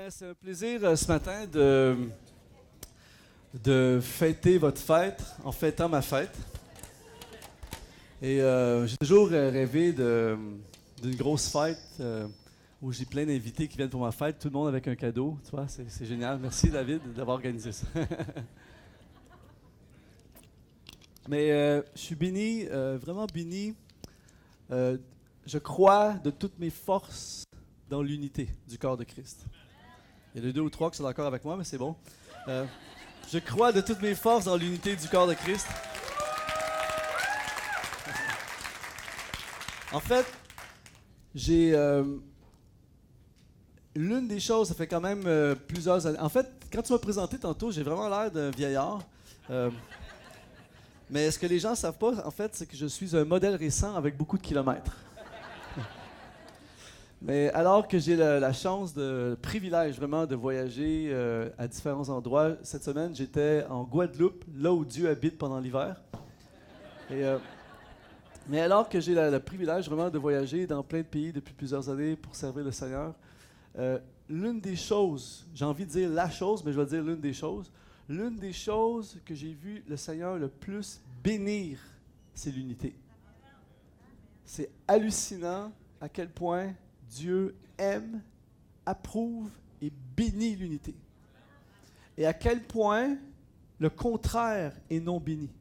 Bien, c'est un plaisir ce matin de fêter votre fête en fêtant ma fête. Et j'ai toujours rêvé d'une grosse fête où j'ai plein d'invités qui viennent pour ma fête, tout le monde avec un cadeau. Tu vois, c'est génial. Merci David d'avoir organisé ça. Mais je suis béni, vraiment béni. Je crois de toutes mes forces dans l'unité du corps de Christ. Il y a les 2 ou 3 qui sont d'accord avec moi, mais c'est bon. Je crois de toutes mes forces dans l'unité du corps de Christ. En fait, j'ai l'une des choses, ça fait quand même plusieurs années. En fait, quand tu m'as présenté tantôt, j'ai vraiment l'air d'un vieillard. Mais ce que les gens ne savent pas, en fait, c'est que je suis un modèle récent avec beaucoup de kilomètres. Mais alors que j'ai la chance, le privilège vraiment de voyager à différents endroits, cette semaine, j'étais en Guadeloupe, là où Dieu habite pendant l'hiver. Mais alors que j'ai le privilège vraiment de voyager dans plein de pays depuis plusieurs années pour servir le Seigneur, l'une des choses, j'ai envie de dire la chose, mais je vais dire l'une des choses que j'ai vu le Seigneur le plus bénir, c'est l'unité. C'est hallucinant à quel point Dieu aime, approuve et bénit l'unité. Et à quel point le contraire est non béni.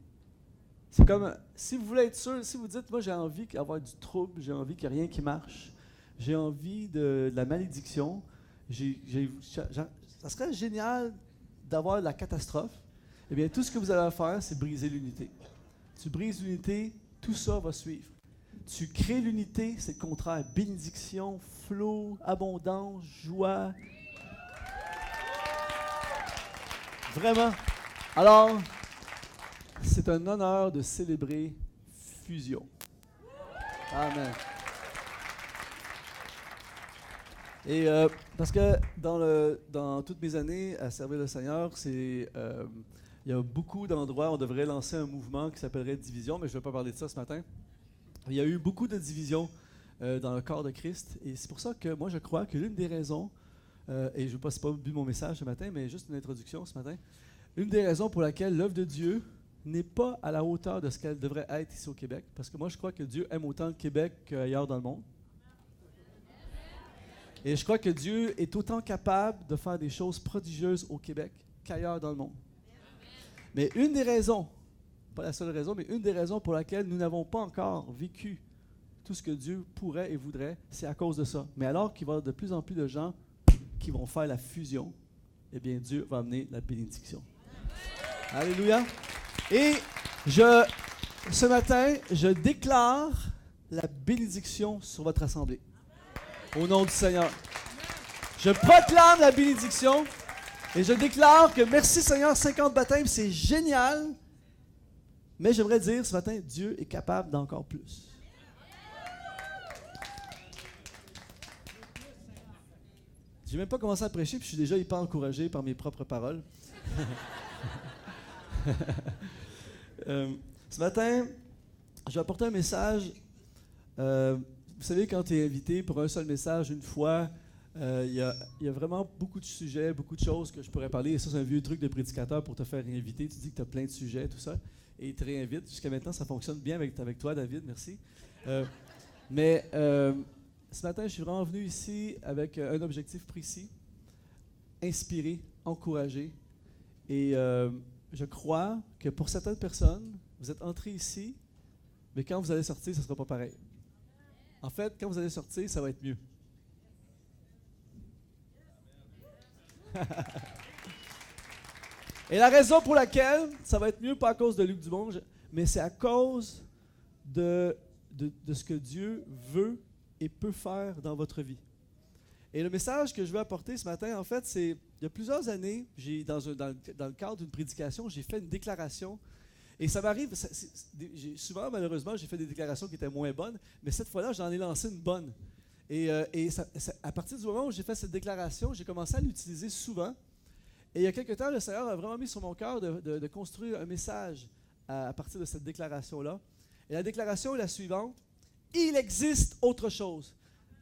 C'est comme, si vous voulez être sûr, si vous dites, moi j'ai envie d'avoir du trouble, j'ai envie qu'il n'y ait rien qui marche, j'ai envie de la malédiction, ça serait génial d'avoir de la catastrophe, eh bien tout ce que vous avez à faire, c'est briser l'unité. Tu brises l'unité, tout ça va suivre. Tu crées l'unité, c'est le contraire. Bénédiction, flot, abondance, joie. Vraiment. Alors, c'est un honneur de célébrer Fusion. Amen. Et parce que dans toutes mes années à servir le Seigneur, il y a beaucoup d'endroits où on devrait lancer un mouvement qui s'appellerait Division, mais je ne vais pas parler de ça ce matin. Il y a eu beaucoup de divisions dans le corps de Christ, et c'est pour ça que moi je crois que l'une des raisons, et je n'ai pas bu mon message ce matin, mais juste une introduction ce matin, une des raisons pour laquelle l'œuvre de Dieu n'est pas à la hauteur de ce qu'elle devrait être ici au Québec, parce que moi je crois que Dieu aime autant le Québec qu'ailleurs dans le monde. Et je crois que Dieu est autant capable de faire des choses prodigieuses au Québec qu'ailleurs dans le monde. Mais une des raisons, pas la seule raison, mais une des raisons pour laquelle nous n'avons pas encore vécu tout ce que Dieu pourrait et voudrait, c'est à cause de ça. Mais alors qu'il va y avoir de plus en plus de gens qui vont faire la fusion, eh bien Dieu va amener la bénédiction. Alléluia. Et ce matin, je déclare la bénédiction sur votre assemblée. Au nom du Seigneur. Je proclame la bénédiction et je déclare que merci Seigneur, 50 baptêmes, c'est génial. Mais j'aimerais dire ce matin, Dieu est capable d'encore plus. J'ai même pas commencé à prêcher, puis je suis déjà hyper encouragé par mes propres paroles. Ce matin, je vais apporter un message. Vous savez, quand tu es invité pour un seul message une fois, il y a vraiment beaucoup de sujets, beaucoup de choses que je pourrais parler. Et ça, c'est un vieux truc de prédicateur pour te faire inviter. Tu dis que tu as plein de sujets, tout ça. Et il te réinvite. Jusqu'à maintenant, ça fonctionne bien avec toi, David. Merci. Mais ce matin, je suis vraiment venu ici avec un objectif précis. Inspirer, encourager. Et je crois que pour certaines personnes, vous êtes entrés ici, mais quand vous allez sortir, ça ne sera pas pareil. En fait, quand vous allez sortir, ça va être mieux. Et la raison pour laquelle ça va être mieux, pas à cause de Luc Dumont, mais c'est à cause de ce que Dieu veut et peut faire dans votre vie. Et le message que je veux apporter ce matin, en fait, c'est, il y a plusieurs années, dans le cadre d'une prédication, j'ai fait une déclaration. Et ça m'arrive, souvent, malheureusement, j'ai fait des déclarations qui étaient moins bonnes, mais cette fois-là, j'en ai lancé une bonne. Et à partir du moment où j'ai fait cette déclaration, j'ai commencé à l'utiliser souvent. Et il y a quelque temps, le Seigneur a vraiment mis sur mon cœur de construire un message à partir de cette déclaration-là. Et la déclaration est la suivante. Il existe autre chose.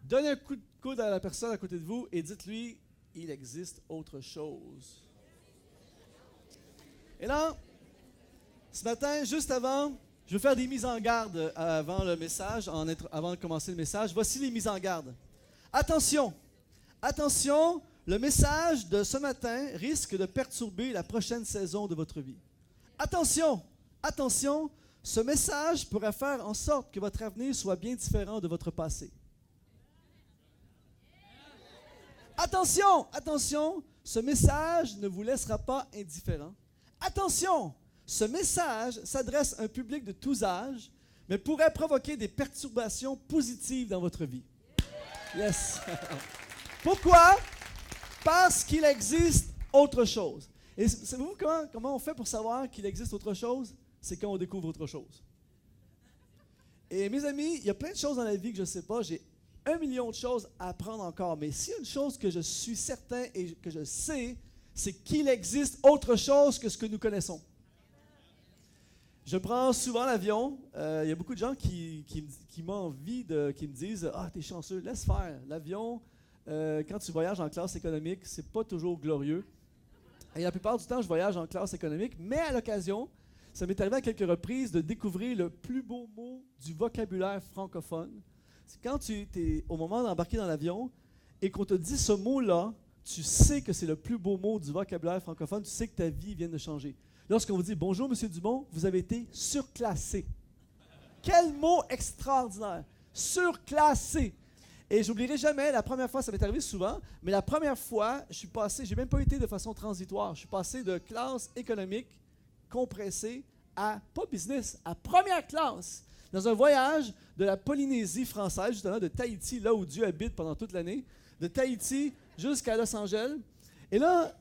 Donnez un coup de coude à la personne à côté de vous et dites-lui, il existe autre chose. Et là, ce matin, juste avant, je vais faire des mises en garde avant le message, avant de commencer le message. Voici les mises en garde. Attention, attention, le message de ce matin risque de perturber la prochaine saison de votre vie. Attention, attention, ce message pourrait faire en sorte que votre avenir soit bien différent de votre passé. Attention, attention, ce message ne vous laissera pas indifférent. Attention, ce message s'adresse à un public de tous âges, mais pourrait provoquer des perturbations positives dans votre vie. Yes. Pourquoi? Parce qu'il existe autre chose. Et savez-vous comment on fait pour savoir qu'il existe autre chose? C'est quand on découvre autre chose. Et mes amis, il y a plein de choses dans la vie que je ne sais pas. J'ai 1 million de choses à apprendre encore. Mais s'il y a une chose que je suis certain et que je sais, c'est qu'il existe autre chose que ce que nous connaissons. Je prends souvent l'avion. Il y a beaucoup de gens qui m'envient, qui me disent « Ah, t'es chanceux, laisse faire. L'avion, quand tu voyages en classe économique, c'est pas toujours glorieux. » Et la plupart du temps, je voyage en classe économique, mais à l'occasion, ça m'est arrivé à quelques reprises de découvrir le plus beau mot du vocabulaire francophone. C'est quand tu es au moment d'embarquer dans l'avion et qu'on te dit ce mot-là, tu sais que c'est le plus beau mot du vocabulaire francophone, tu sais que ta vie vient de changer. Lorsqu'on vous dit « Bonjour, M. Dumont, vous avez été surclassé. » Quel mot extraordinaire! Surclassé! Et j'oublierai jamais, la première fois, ça m'est arrivé souvent, mais la première fois, je suis passé, j'ai même pas été de façon transitoire, je suis passé de classe économique compressée à, pas business, à première classe, dans un voyage de la Polynésie française, justement, de Tahiti, là où Dieu habite pendant toute l'année, de Tahiti jusqu'à Los Angeles. Et là,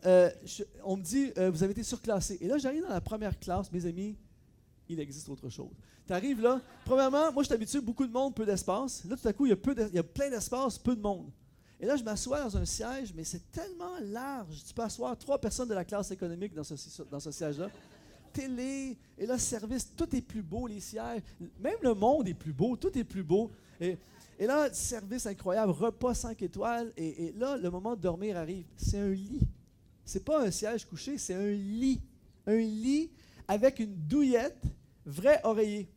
on me dit, vous avez été surclassé. Et là, j'arrive dans la première classe, mes amis, il existe autre chose. Tu arrives là, premièrement, moi je suis habitué, beaucoup de monde, peu d'espace. Là, tout à coup, il y a plein d'espace, peu de monde. Et là, je m'assois dans un siège, mais c'est tellement large. Tu peux asseoir 3 personnes de la classe économique dans ce siège-là. Télé, et là, service, tout est plus beau, les sièges. Même le monde est plus beau, tout est plus beau. Et là, service incroyable, repas 5 étoiles. Et là, le moment de dormir arrive. C'est un lit. C'est pas un siège couché, c'est un lit. Un lit avec une douillette, vrai oreiller.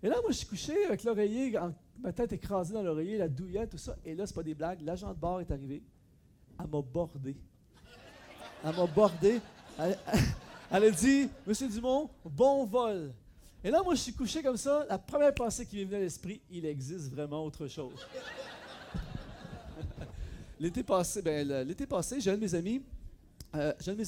Et là, moi, je suis couché avec l'oreiller, ma tête écrasée dans l'oreiller, la douillette, tout ça. Et là, c'est pas des blagues. L'agent de bord est arrivé. Elle m'a bordé. Elle m'a bordé. Elle a dit, « Monsieur Dumont, bon vol. » Et là, moi, je suis couché comme ça. La première pensée qui m'est venue à l'esprit, il existe vraiment autre chose. L'été passé, j'ai un de mes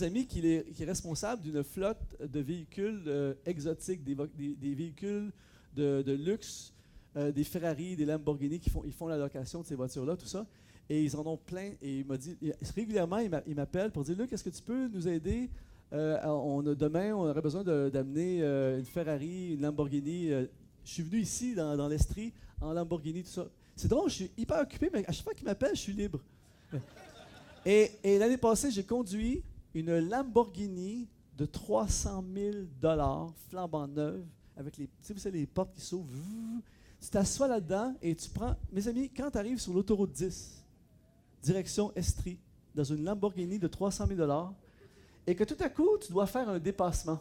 amis qui est responsable d'une flotte de véhicules exotiques, des véhicules de luxe, des Ferrari, des Lamborghini, ils font la location de ces voitures-là, tout ça. Et ils en ont plein. Et il m'a dit, régulièrement, il m'appelle pour dire, « Luc, est-ce que tu peux nous aider? Demain, on aurait besoin d'amener une Ferrari, une Lamborghini. Je suis venu ici, dans l'Estrie, en Lamborghini, tout ça. » C'est drôle, je suis hyper occupé, mais à chaque fois qu'il m'appelle, je suis libre. Et l'année passée, j'ai conduit une Lamborghini de 300 000 $ flambant neuve, avec les portes qui s'ouvrent. Tu t'assois là-dedans et tu prends... Mes amis, quand tu arrives sur l'autoroute 10, direction Estrie, dans une Lamborghini de 300 000 $, et que tout à coup, tu dois faire un dépassement.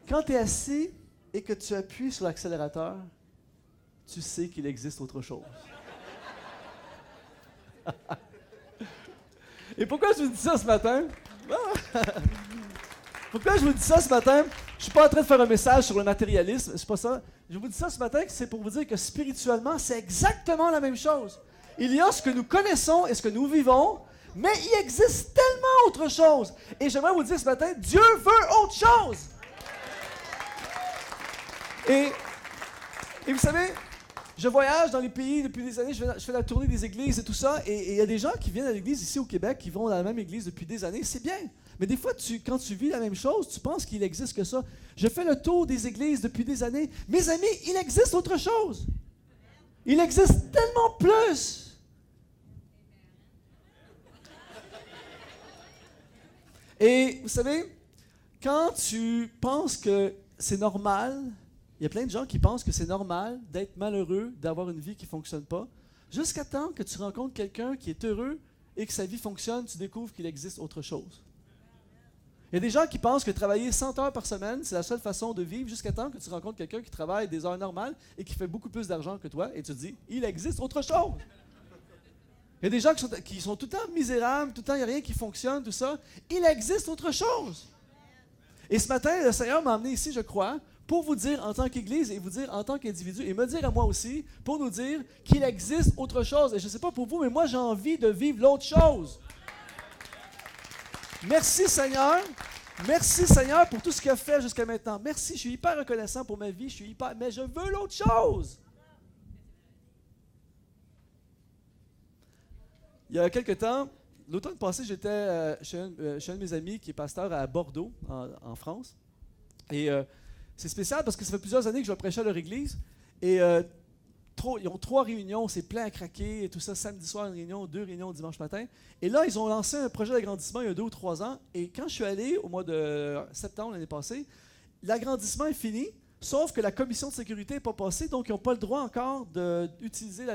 Quand tu es assis et que tu appuies sur l'accélérateur, tu sais qu'il existe autre chose. Et pourquoi je vous dis ça ce matin? Pourquoi je vous dis ça ce matin? Je ne suis pas en train de faire un message sur le matérialisme, c'est pas ça. Je vous dis ça ce matin, c'est pour vous dire que spirituellement, c'est exactement la même chose. Il y a ce que nous connaissons et ce que nous vivons, mais il existe tellement autre chose. Et j'aimerais vous dire ce matin, Dieu veut autre chose. Et vous savez, je voyage dans les pays depuis des années, je fais la tournée des églises et tout ça, et il y a des gens qui viennent à l'église ici au Québec, qui vont dans la même église depuis des années, c'est bien. Mais des fois, quand tu vis la même chose, tu penses qu'il n'existe que ça. Je fais le tour des églises depuis des années. Mes amis, il existe autre chose. Il existe tellement plus. Et vous savez, quand tu penses que c'est normal, il y a plein de gens qui pensent que c'est normal d'être malheureux, d'avoir une vie qui ne fonctionne pas. Jusqu'à temps que tu rencontres quelqu'un qui est heureux et que sa vie fonctionne, tu découvres qu'il existe autre chose. Il y a des gens qui pensent que travailler 100 heures par semaine, c'est la seule façon de vivre jusqu'à temps que tu rencontres quelqu'un qui travaille des heures normales et qui fait beaucoup plus d'argent que toi et tu te dis, il existe autre chose. Il y a des gens qui sont tout le temps misérables, tout le temps il n'y a rien qui fonctionne, tout ça. Il existe autre chose. Et ce matin, le Seigneur m'a emmené ici, je crois, pour vous dire en tant qu'Église et vous dire en tant qu'individu et me dire à moi aussi, pour nous dire qu'il existe autre chose. Et je ne sais pas pour vous, mais moi j'ai envie de vivre l'autre chose. Merci Seigneur. Merci Seigneur pour tout ce qu'il a fait jusqu'à maintenant. Merci, je suis hyper reconnaissant pour ma vie, mais je veux l'autre chose. Il y a quelques temps, l'automne passé, j'étais chez un de mes amis qui est pasteur à Bordeaux, en France. Et c'est spécial parce que ça fait plusieurs années que je vais prêcher à leur église. Et ils ont 3 réunions, c'est plein à craquer et tout ça. Samedi soir, une réunion, 2 réunions dimanche matin. Et là, ils ont lancé un projet d'agrandissement il y a 2 ou 3 ans. Et quand je suis allé au mois de septembre l'année passée, l'agrandissement est fini, sauf que la commission de sécurité n'est pas passée, donc ils n'ont pas le droit encore d'utiliser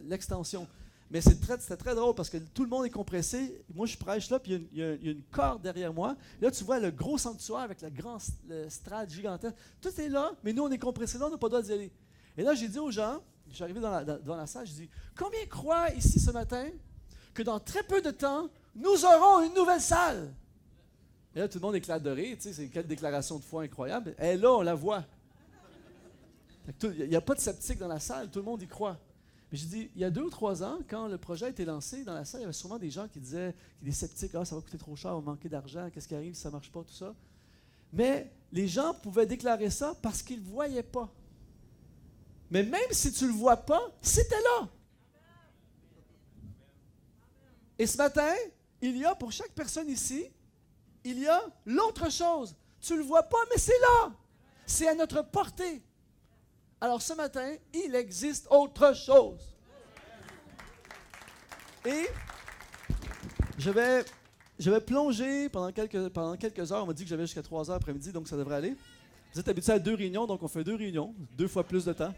l'extension. Mais c'était très drôle parce que tout le monde est compressé. Moi, je prêche là, puis il y a une corde derrière moi. Là, tu vois le gros sanctuaire avec le strade gigantesque. Tout est là, mais nous, on est compressés là, on n'a pas le droit d'y aller. Et là, j'ai dit aux gens, je suis arrivé devant la salle, je dis, combien croient ici ce matin que dans très peu de temps, nous aurons une nouvelle salle? Et là, tout le monde éclate de rire, tu sais, c'est quelle déclaration de foi incroyable. Et là, on la voit. Il n'y a pas de sceptique dans la salle, tout le monde y croit. Mais j'ai dit, il y a 2 ou 3 ans, quand le projet a été lancé, dans la salle, il y avait sûrement des gens qui disaient, des sceptiques, ça va coûter trop cher, on va manquer d'argent, qu'est-ce qui arrive si ça ne marche pas, tout ça. Mais les gens pouvaient déclarer ça parce qu'ils ne voyaient pas. Mais même si tu ne le vois pas, c'était là. Et ce matin, il y a pour chaque personne ici, il y a l'autre chose. Tu ne le vois pas, mais c'est là. C'est à notre portée. Alors ce matin, il existe autre chose. Et je vais plonger pendant quelques heures. On m'a dit que j'avais jusqu'à 3 heures après-midi, donc ça devrait aller. Vous êtes habitués à 2 réunions, donc on fait 2 réunions, 2 fois plus de temps.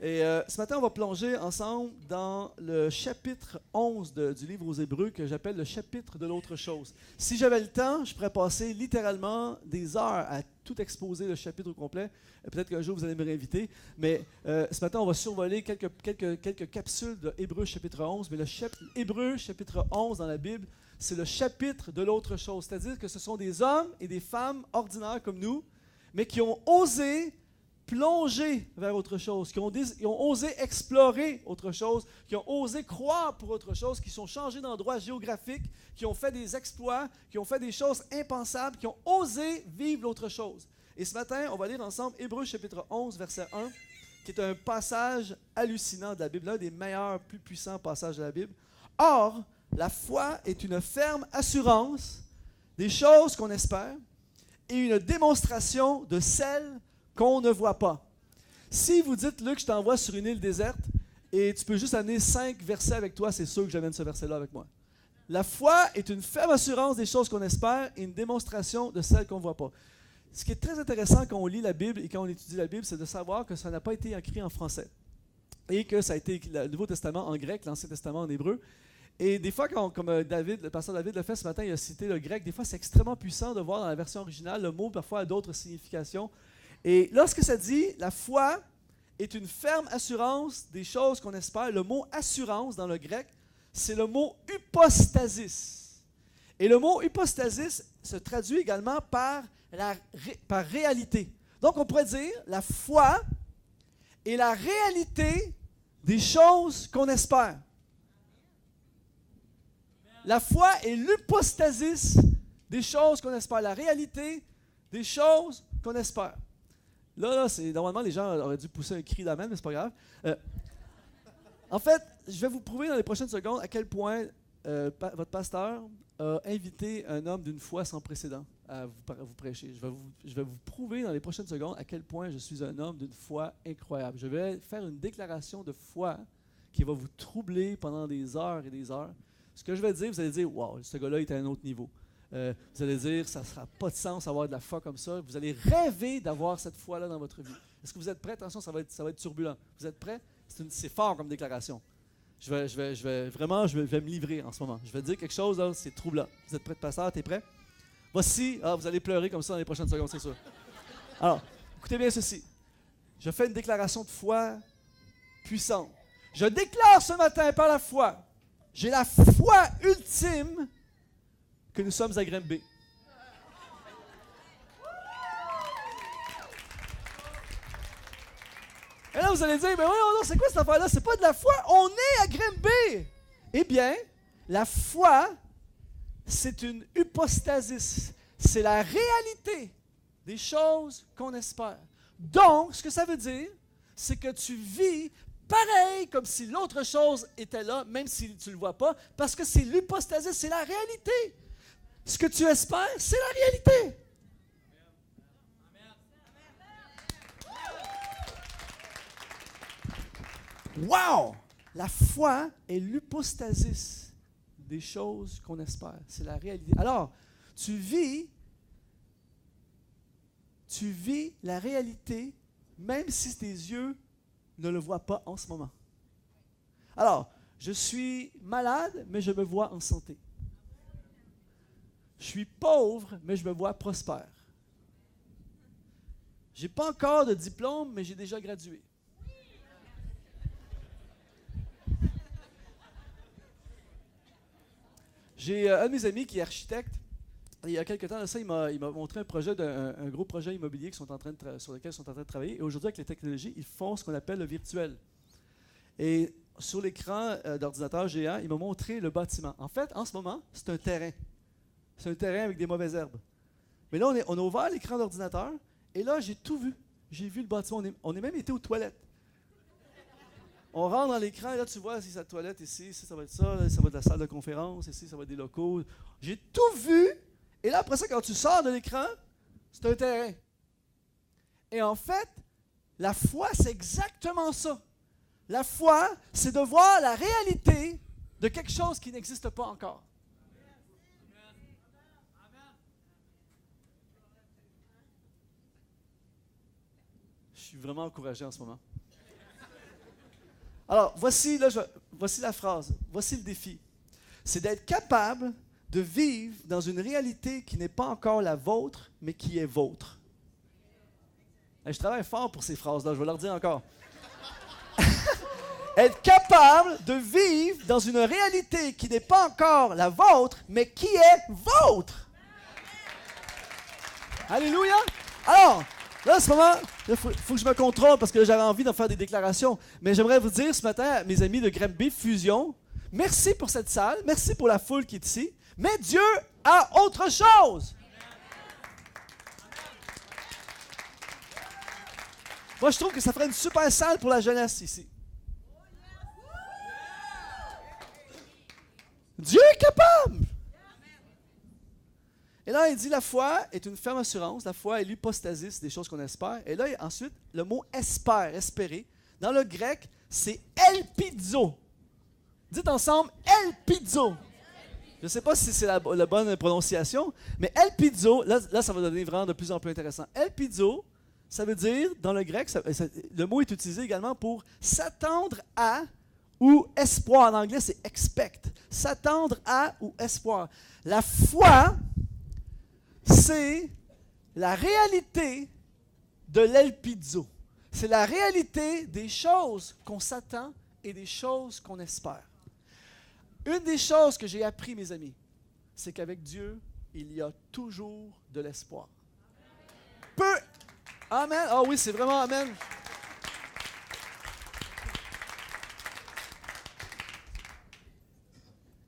Ce matin, on va plonger ensemble dans le chapitre 11 du livre aux Hébreux que j'appelle le chapitre de l'autre chose. Si j'avais le temps, je pourrais passer littéralement des heures à tout exposer le chapitre au complet. Peut-être qu'un jour, vous allez me réinviter. Mais ce matin, on va survoler quelques capsules de Hébreux chapitre 11. Mais le Hébreux chapitre 11 dans la Bible, c'est le chapitre de l'autre chose. C'est-à-dire que ce sont des hommes et des femmes ordinaires comme nous, mais qui ont osé plonger vers autre chose, qui ont osé explorer autre chose, qui ont osé croire pour autre chose, qui sont changés d'endroit géographique, qui ont fait des exploits, qui ont fait des choses impensables, qui ont osé vivre l'autre chose. Et ce matin, on va lire ensemble Hébreux chapitre 11, verset 1, qui est un passage hallucinant de la Bible, l'un des meilleurs, plus puissants passages de la Bible. Or, la foi est une ferme assurance des choses qu'on espère et une démonstration de celles qu'on ne voit pas. Si vous dites, Luc, je t'envoie sur une île déserte et tu peux juste amener 5 versets avec toi, c'est sûr que j'amène ce verset-là avec moi. La foi est une ferme assurance des choses qu'on espère et une démonstration de celles qu'on ne voit pas. Ce qui est très intéressant quand on lit la Bible et quand on étudie la Bible, c'est de savoir que ça n'a pas été écrit en français et que ça a été le Nouveau Testament en grec, l'Ancien Testament en hébreu. Et des fois, comme le pasteur David l'a fait ce matin, il a cité le grec, des fois c'est extrêmement puissant de voir dans la version originale, le mot parfois a d'autres significations. Et lorsque ça dit « la foi est une ferme assurance des choses qu'on espère », le mot « assurance » dans le grec, c'est le mot « hypostasis ». Et le mot « hypostasis » se traduit également par réalité. Donc on pourrait dire « la foi est la réalité des choses qu'on espère ». La foi est l'hypostasis des choses qu'on espère, la réalité des choses qu'on espère. Là, normalement, les gens auraient dû pousser un cri d'amen, mais c'est pas grave. En fait, je vais vous prouver dans les prochaines secondes à quel point votre pasteur a invité un homme d'une foi sans précédent à vous prêcher. Je vais vous prouver dans les prochaines secondes à quel point je suis un homme d'une foi incroyable. Je vais faire une déclaration de foi qui va vous troubler pendant des heures et des heures. Ce que je vais dire, vous allez dire « Wow, ce gars-là est à un autre niveau ». Vous allez dire, ça ne sera pas de sens d'avoir de la foi comme ça. Vous allez rêver d'avoir cette foi-là dans votre vie. Est-ce que vous êtes prêts? Attention, ça va être turbulent. Vous êtes prêts? C'est fort comme déclaration. Je vais me livrer en ce moment. Je vais dire quelque chose, là, c'est troublant. Vous êtes prêts, pasteur? T'es prêt? Voici, vous allez pleurer comme ça dans les prochaines secondes, c'est sûr. Alors, écoutez bien ceci. Je fais une déclaration de foi puissante. Je déclare ce matin par la foi, j'ai la foi ultime que nous sommes à Grimby. Et là, vous allez dire, mais oui, non, c'est quoi cette affaire-là? C'est pas de la foi, on est à Grimby. Eh bien, la foi, c'est une hypostasis. C'est la réalité des choses qu'on espère. Donc, ce que ça veut dire, c'est que tu vis pareil comme si l'autre chose était là, même si tu ne le vois pas, parce que c'est l'hypostasis, c'est la réalité. Ce que tu espères, c'est la réalité. Wow! La foi est l'hypostasis des choses qu'on espère. C'est la réalité. Alors, tu vis la réalité même si tes yeux ne le voient pas en ce moment. Alors, je suis malade, mais je me vois en santé. Je suis pauvre, mais je me vois prospère. Je n'ai pas encore de diplôme, mais j'ai déjà gradué. J'ai un de mes amis qui est architecte. Il y a quelques temps de ça, il m'a montré un gros projet immobilier sur lequel ils sont en train de travailler. Et aujourd'hui, avec les technologies, ils font ce qu'on appelle le virtuel. Et sur l'écran d'ordinateur géant, il m'a montré le bâtiment. En fait, en ce moment, c'est un terrain. C'est un terrain avec des mauvaises herbes. Mais là, on a ouvert l'écran d'ordinateur et là, j'ai tout vu. J'ai vu le bâtiment. On est même été aux toilettes. On rentre dans l'écran et là, tu vois, c'est sa toilette ici, ça va être ça, là, ça va être la salle de conférence, ici, ça va être des locaux. J'ai tout vu. Et là, après ça, quand tu sors de l'écran, c'est un terrain. Et en fait, la foi, c'est exactement ça. La foi, c'est de voir la réalité de quelque chose qui n'existe pas encore. Je suis vraiment encouragé en ce moment. Alors, voici la phrase, voici le défi. C'est d'être capable de vivre dans une réalité qui n'est pas encore la vôtre, mais qui est vôtre. Et je travaille fort pour ces phrases-là, je vais leur dire encore. Être capable de vivre dans une réalité qui n'est pas encore la vôtre, mais qui est vôtre. Alléluia! Alors, là, en ce moment, il faut que je me contrôle parce que j'avais envie d'en faire des déclarations. Mais j'aimerais vous dire ce matin, mes amis de Grimby Fusion, merci pour cette salle, merci pour la foule qui est ici, mais Dieu a autre chose. Moi, je trouve que ça ferait une super salle pour la jeunesse ici. Dieu est capable. Et là, il dit la foi est une ferme assurance. La foi est l'hypostasis des choses qu'on espère. Et là, ensuite, le mot espère, espérer, dans le grec, c'est elpizo. Dites ensemble, elpizo. Je ne sais pas si c'est la bonne prononciation, mais elpizo, là, ça va devenir vraiment de plus en plus intéressant. Elpizo, ça veut dire, dans le grec, le mot est utilisé également pour s'attendre à ou espoir. En anglais, c'est expect. S'attendre à ou espoir. La foi, c'est la réalité de l'elpizo. C'est la réalité des choses qu'on s'attend et des choses qu'on espère. Une des choses que j'ai appris, mes amis, c'est qu'avec Dieu, il y a toujours de l'espoir. Amen. Ah oui, c'est vraiment amen.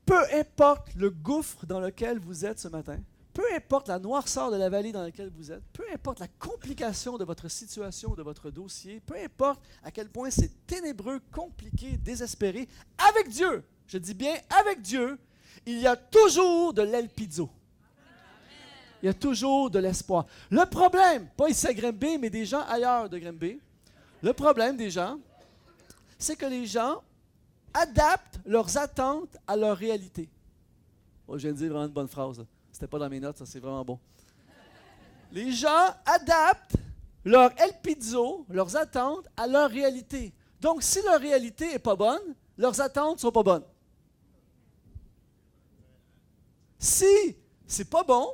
Peu importe le gouffre dans lequel vous êtes ce matin, peu importe la noirceur de la vallée dans laquelle vous êtes, peu importe la complication de votre situation, de votre dossier, peu importe à quel point c'est ténébreux, compliqué, désespéré, avec Dieu, je dis bien avec Dieu, il y a toujours de l'elpizo. Il y a toujours de l'espoir. Le problème, pas ici à Grimby, mais des gens ailleurs de Grimby, le problème des gens, c'est que les gens adaptent leurs attentes à leur réalité. Oh, je viens de dire vraiment une bonne phrase. Là. C'était pas dans mes notes, ça c'est vraiment bon. Les gens adaptent leur elpizo, leurs attentes à leur réalité. Donc, si leur réalité n'est pas bonne, leurs attentes ne sont pas bonnes. Si c'est pas bon,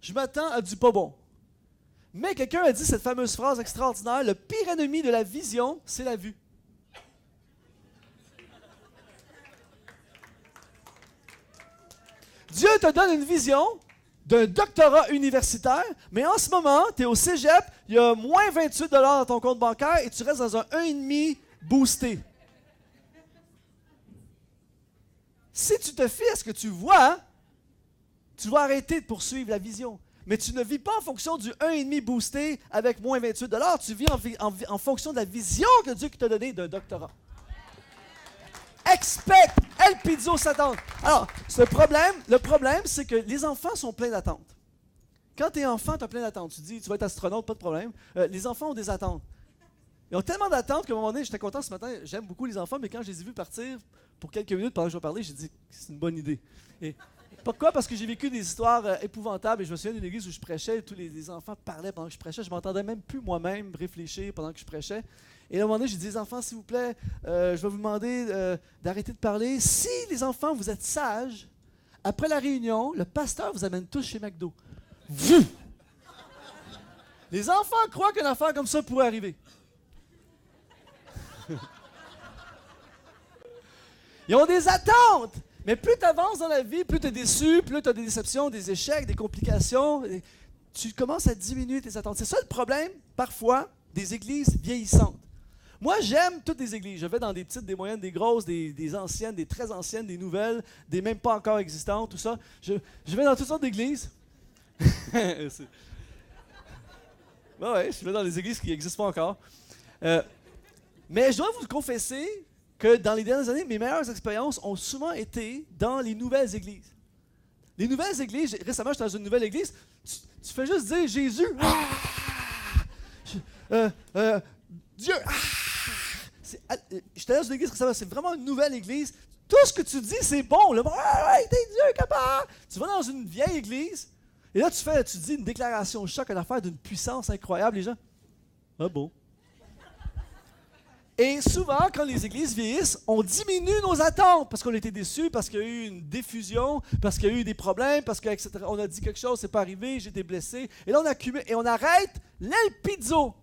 je m'attends à du pas bon. Mais quelqu'un a dit cette fameuse phrase extraordinaire, le pire ennemi de la vision, c'est la vue. Dieu te donne une vision d'un doctorat universitaire, mais en ce moment, tu es au cégep, il y a moins 28 $ dans ton compte bancaire et tu restes dans un 1,5 boosté. Si tu te fies à ce que tu vois, tu vas arrêter de poursuivre la vision. Mais tu ne vis pas en fonction du 1,5 boosté avec moins 28 $, tu vis en fonction de la vision que Dieu t'a donnée d'un doctorat. Expect, El Pizzo s'attend. Alors, le problème, c'est que les enfants sont pleins d'attentes. Quand tu es enfant, tu as plein d'attentes. Tu dis, tu vas être astronaute, pas de problème. Les enfants ont des attentes. Ils ont tellement d'attentes qu'à un moment donné, j'étais content ce matin, j'aime beaucoup les enfants, mais quand je les ai vus partir pour quelques minutes pendant que je vais parler, j'ai dit que c'est une bonne idée. Et pourquoi? Parce que j'ai vécu des histoires épouvantables et je me souviens d'une église où je prêchais et tous les enfants parlaient pendant que je prêchais. Je m'entendais même plus moi-même réfléchir pendant que je prêchais. Et à un moment donné, j'ai dit, les enfants, s'il vous plaît, je vais vous demander d'arrêter de parler. Si les enfants, vous êtes sages, après la réunion, le pasteur vous amène tous chez McDo. Vous! Les enfants croient qu'une affaire comme ça pourrait arriver. Ils ont des attentes. Mais plus tu avances dans la vie, plus tu es déçu, plus tu as des déceptions, des échecs, des complications. Tu commences à diminuer tes attentes. C'est ça le problème, parfois, des églises vieillissantes. Moi, j'aime toutes les églises. Je vais dans des petites, des moyennes, des grosses, des anciennes, des très anciennes, des nouvelles, des même pas encore existantes, tout ça. Je vais dans toutes sortes d'églises. Ouais, je vais dans des églises qui n'existent pas encore. Mais je dois vous confesser que dans les dernières années, mes meilleures expériences ont souvent été dans les nouvelles églises. Les nouvelles églises, récemment, j'étais dans une nouvelle église, tu fais juste dire Jésus, Dieu, j'étais dans une église récemment, c'est vraiment une nouvelle église. Tout ce que tu dis, c'est bon. Le t'es Dieu capable. Tu vas dans une vieille église, et là, tu dis une déclaration choc, une affaire d'une puissance incroyable. Les gens, ah bon? Et souvent, quand les églises vieillissent, on diminue nos attentes parce qu'on était déçus, parce qu'il y a eu une diffusion, parce qu'il y a eu des problèmes, parce qu'on a dit quelque chose, c'est pas arrivé, j'ai été blessé. Et là, on accumule et on arrête l'El Pizzo.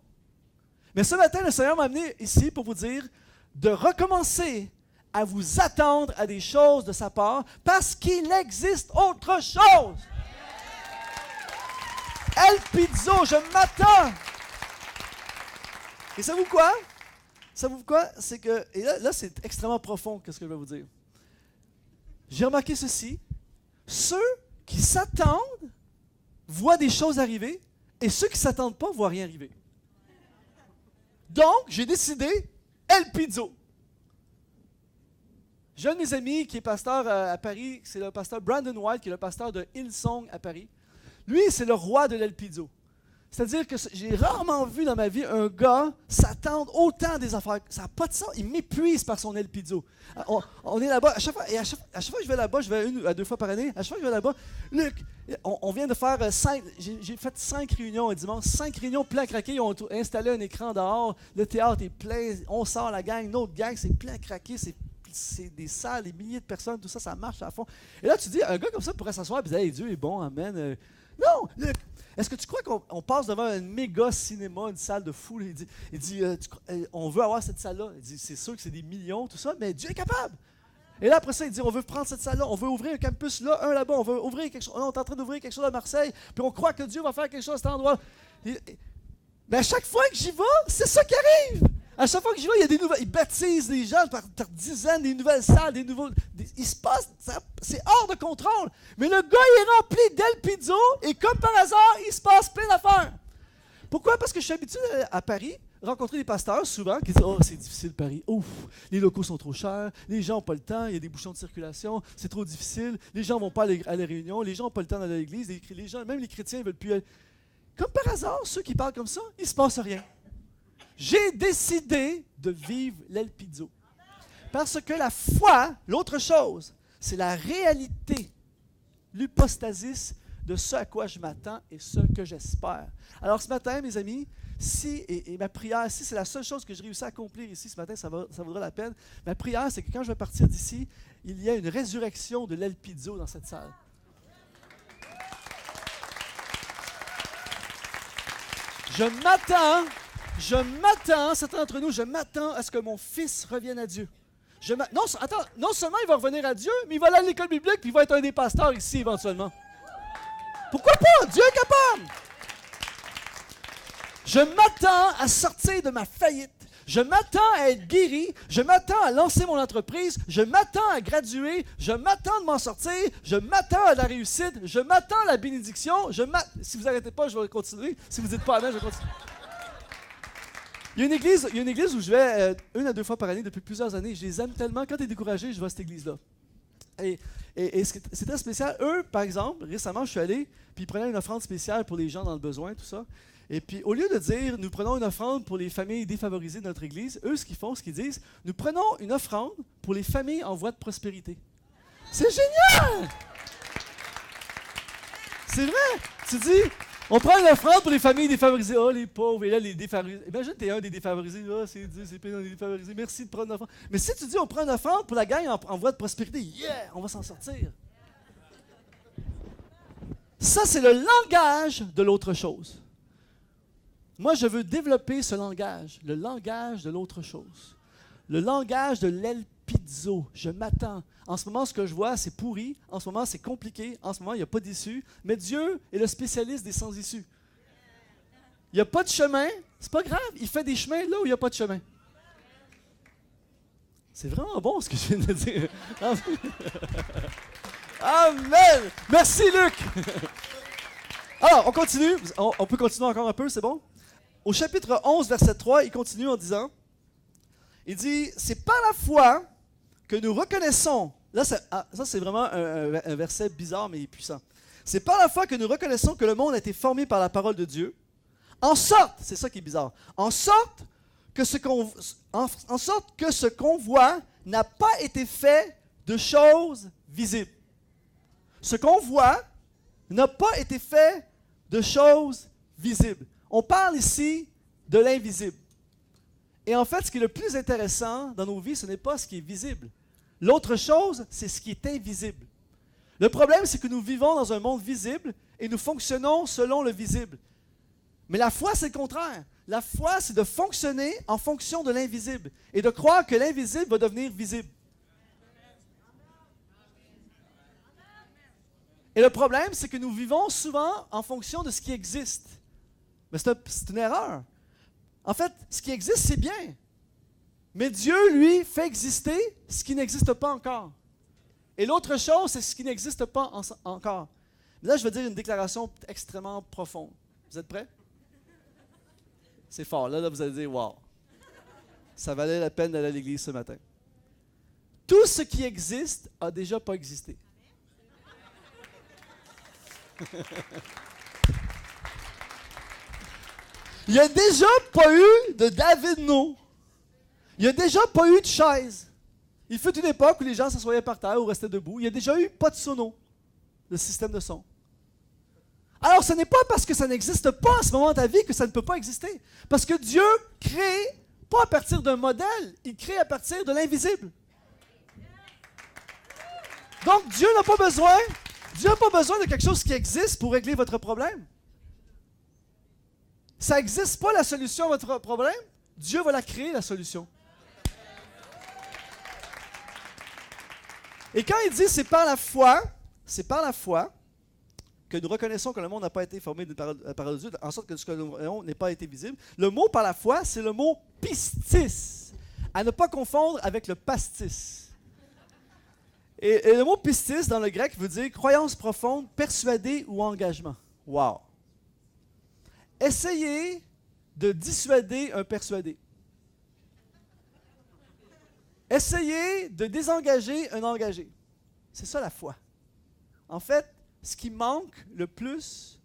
Mais ce matin, le Seigneur m'a amené ici pour vous dire de recommencer à vous attendre à des choses de sa part parce qu'il existe autre chose. El Pizzo, je m'attends. Et savez-vous quoi? Savez-vous quoi? C'est que, et là c'est extrêmement profond, qu'est-ce que je vais vous dire. J'ai remarqué ceci. Ceux qui s'attendent voient des choses arriver et ceux qui ne s'attendent pas ne voient rien arriver. Donc, j'ai décidé, El Pizzo. J'ai un de mes amis qui est pasteur à Paris, c'est le pasteur Brandon White, qui est le pasteur de Hillsong à Paris. Lui, c'est le roi de l'El Pizzo. C'est-à-dire que j'ai rarement vu dans ma vie un gars s'attendre autant à des affaires. Ça n'a pas de sens. Il m'épuise par son El Pizzo. On est là-bas. À chaque fois que je vais là-bas, je vais 1 à 2 fois par année. À chaque fois que je vais là-bas, Luc, on vient de faire 5. J'ai fait 5 réunions un dimanche. 5 réunions plein craqué. Ils ont installé un écran dehors. Le théâtre est plein. On sort la gang. Notre gang, c'est plein craqué. C'est des salles, des milliers de personnes. Tout ça, ça marche à fond. Et là, tu dis, un gars comme ça pourrait s'asseoir et dire, hey, Dieu est bon, amen. Non, Luc. Est-ce que tu crois qu'on passe devant un méga cinéma, une salle de fou? Il dit on veut avoir cette salle-là. Il dit, c'est sûr que c'est des millions, tout ça, mais Dieu est capable. Et là, après ça, il dit, on veut prendre cette salle-là, on veut ouvrir un campus là, un là-bas, on veut ouvrir quelque chose. On est en train d'ouvrir quelque chose à Marseille, puis on croit que Dieu va faire quelque chose à cet endroit. Mais à chaque fois que j'y vais, c'est ça qui arrive. À chaque fois que j'y vais, il y a des nouvelles. Ils baptisent les gens par dizaines, des nouvelles salles, il se passe, c'est hors de contrôle. Mais le gars, il est rempli d'El Pizzo, et comme par hasard, il se passe plein d'affaires. Pourquoi? Parce que je suis habitué à Paris, rencontrer des pasteurs souvent qui disent, oh, c'est difficile Paris, ouf, les locaux sont trop chers, les gens n'ont pas le temps, il y a des bouchons de circulation, c'est trop difficile, les gens ne vont pas à les réunions, les gens n'ont pas le temps d'aller à l'église, les gens, même les chrétiens ne veulent plus aller. Comme par hasard, ceux qui parlent comme ça, il ne se passe rien. J'ai décidé de vivre l'El Pizzo. Parce que la foi, l'autre chose, c'est la réalité, l'hypostasis de ce à quoi je m'attends et ce que j'espère. Alors ce matin, mes amis, et ma prière, si c'est la seule chose que j'ai réussi à accomplir ici ce matin, ça vaudra la peine. Ma prière, c'est que quand je vais partir d'ici, il y a une résurrection de l'El Pizzo dans cette salle. Je m'attends, certains d'entre nous, je m'attends à ce que mon fils revienne à Dieu. Non seulement il va revenir à Dieu, mais il va aller à l'école biblique puis il va être un des pasteurs ici éventuellement. Pourquoi pas? Dieu est capable! Je m'attends à sortir de ma faillite. Je m'attends à être guéri. Je m'attends à lancer mon entreprise. Je m'attends à graduer. Je m'attends de m'en sortir. Je m'attends à la réussite. Je m'attends à la bénédiction. Si vous n'arrêtez pas, je vais continuer. Si vous n'êtes pas amen, je vais continuer. Il y a une église où je vais 1 à 2 fois par année depuis plusieurs années. Je les aime tellement. Quand tu es découragé, je vais à cette église-là. Et c'est très spécial. Eux, par exemple, récemment, je suis allé, puis ils prenaient une offrande spéciale pour les gens dans le besoin, tout ça. Et puis, au lieu de dire, nous prenons une offrande pour les familles défavorisées de notre église, eux, ce qu'ils disent, nous prenons une offrande pour les familles en voie de prospérité. C'est génial! C'est vrai! Tu dis, on prend une offrande pour les familles défavorisées. Oh, les pauvres, et là, les défavorisés. Imagine, tu es un des défavorisés. Oh, c'est Dieu, c'est payé dans les défavorisés. Merci de prendre une offrande. Mais si tu dis, on prend une offrande pour la gang en voie de prospérité, yeah, on va s'en sortir. Ça, c'est le langage de l'autre chose. Moi, je veux développer ce langage, le langage de l'autre chose. Le langage de l'El Pizzo. Je m'attends. En ce moment, ce que je vois, c'est pourri. En ce moment, c'est compliqué. En ce moment, il n'y a pas d'issue. Mais Dieu est le spécialiste des sans-issues. Il n'y a pas de chemin. C'est pas grave. Il fait des chemins là où il n'y a pas de chemin. C'est vraiment bon ce que je viens de dire. Amen! Merci, Luc! Alors, on continue. On peut continuer encore un peu, c'est bon? Au chapitre 11, verset 3, il continue en disant, il dit, c'est par la foi que nous reconnaissons, là, ça c'est vraiment un verset bizarre mais puissant. C'est par la foi que nous reconnaissons que le monde a été formé par la parole de Dieu, en sorte, c'est ça qui est bizarre, en sorte que ce qu'on voit n'a pas été fait de choses visibles. Ce qu'on voit n'a pas été fait de choses visibles. On parle ici de l'invisible. Et en fait, ce qui est le plus intéressant dans nos vies, ce n'est pas ce qui est visible. L'autre chose, c'est ce qui est invisible. Le problème, c'est que nous vivons dans un monde visible et nous fonctionnons selon le visible. Mais la foi, c'est le contraire. La foi, c'est de fonctionner en fonction de l'invisible et de croire que l'invisible va devenir visible. Et le problème, c'est que nous vivons souvent en fonction de ce qui existe. Mais c'est une erreur. En fait, ce qui existe, c'est bien. Mais Dieu, lui, fait exister ce qui n'existe pas encore. Et l'autre chose, c'est ce qui n'existe pas encore. Là, je vais dire une déclaration extrêmement profonde. Vous êtes prêts? C'est fort. Là, vous allez dire, wow. Ça valait la peine d'aller à l'église ce matin. Tout ce qui existe a déjà pas existé. Il n'y a déjà pas eu de David No. Il n'y a déjà pas eu de chaise. Il fut une époque où les gens s'assoyaient par terre ou restaient debout. Il n'y a déjà eu pas de sono, de système de son. Alors, ce n'est pas parce que ça n'existe pas à ce moment de ta vie que ça ne peut pas exister. Parce que Dieu crée pas à partir d'un modèle, il crée à partir de l'invisible. Donc, Dieu n'a pas besoin de quelque chose qui existe pour régler votre problème. Ça n'existe pas la solution à votre problème. Dieu va la créer, la solution. Et quand il dit c'est par la foi que nous reconnaissons que le monde n'a pas été formé par la parole de Dieu, en sorte que ce que nous voyons n'ait pas été visible. Le mot par la foi, c'est le mot pistis, à ne pas confondre avec le pastis. Et le mot pistis dans le grec veut dire croyance profonde, persuadé ou engagement. Wow! Essayez de dissuader un persuadé. Essayez de désengager un engagé. C'est ça la foi. En fait, ce qui manque le plus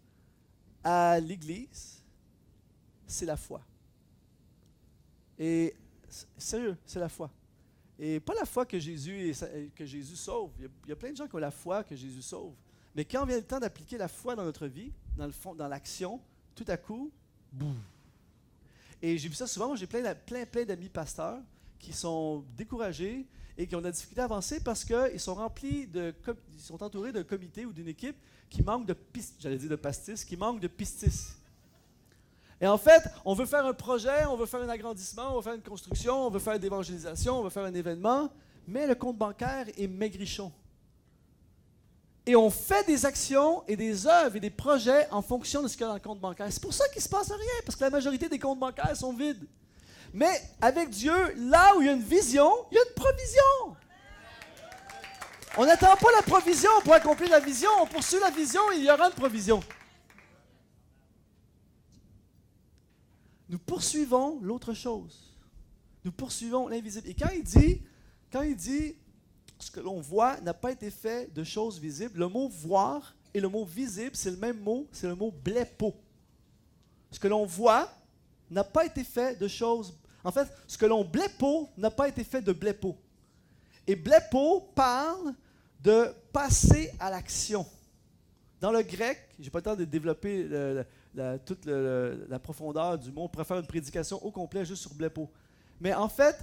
à l'Église, c'est la foi. Et sérieux, c'est la foi. Et pas la foi que Jésus sauve. Il y a plein de gens qui ont la foi que Jésus sauve. Mais quand vient le temps d'appliquer la foi dans notre vie, dans le fond, dans l'action, tout à coup, boum. Et j'ai vu ça souvent. Moi, j'ai plein d'amis pasteurs qui sont découragés et qui ont de la difficulté à avancer parce qu'ils sont ils sont entourés d'un comité ou d'une équipe qui manque de pastis, qui manque de pistis. Et en fait, on veut faire un projet, on veut faire un agrandissement, on veut faire une construction, on veut faire de l'évangélisation, on veut faire un événement, mais le compte bancaire est maigrichon. Et on fait des actions et des œuvres et des projets en fonction de ce qu'il y a dans le compte bancaire. C'est pour ça qu'il ne se passe rien, parce que la majorité des comptes bancaires sont vides. Mais avec Dieu, là où il y a une vision, il y a une provision. On n'attend pas la provision pour accomplir la vision, on poursuit la vision et il y aura une provision. Nous poursuivons l'autre chose. Nous poursuivons l'invisible. Et quand il dit ce que l'on voit n'a pas été fait de choses visibles, le mot voir et le mot visible, c'est le même mot, c'est le mot blepo. Ce que l'on voit n'a pas été fait de choses. En fait, ce que l'on blepo n'a pas été fait de blepo. Et blepo parle de passer à l'action. Dans le grec, je n'ai pas le temps de développer toute la profondeur du mot, on pourrait faire une prédication au complet juste sur blepo. Mais en fait,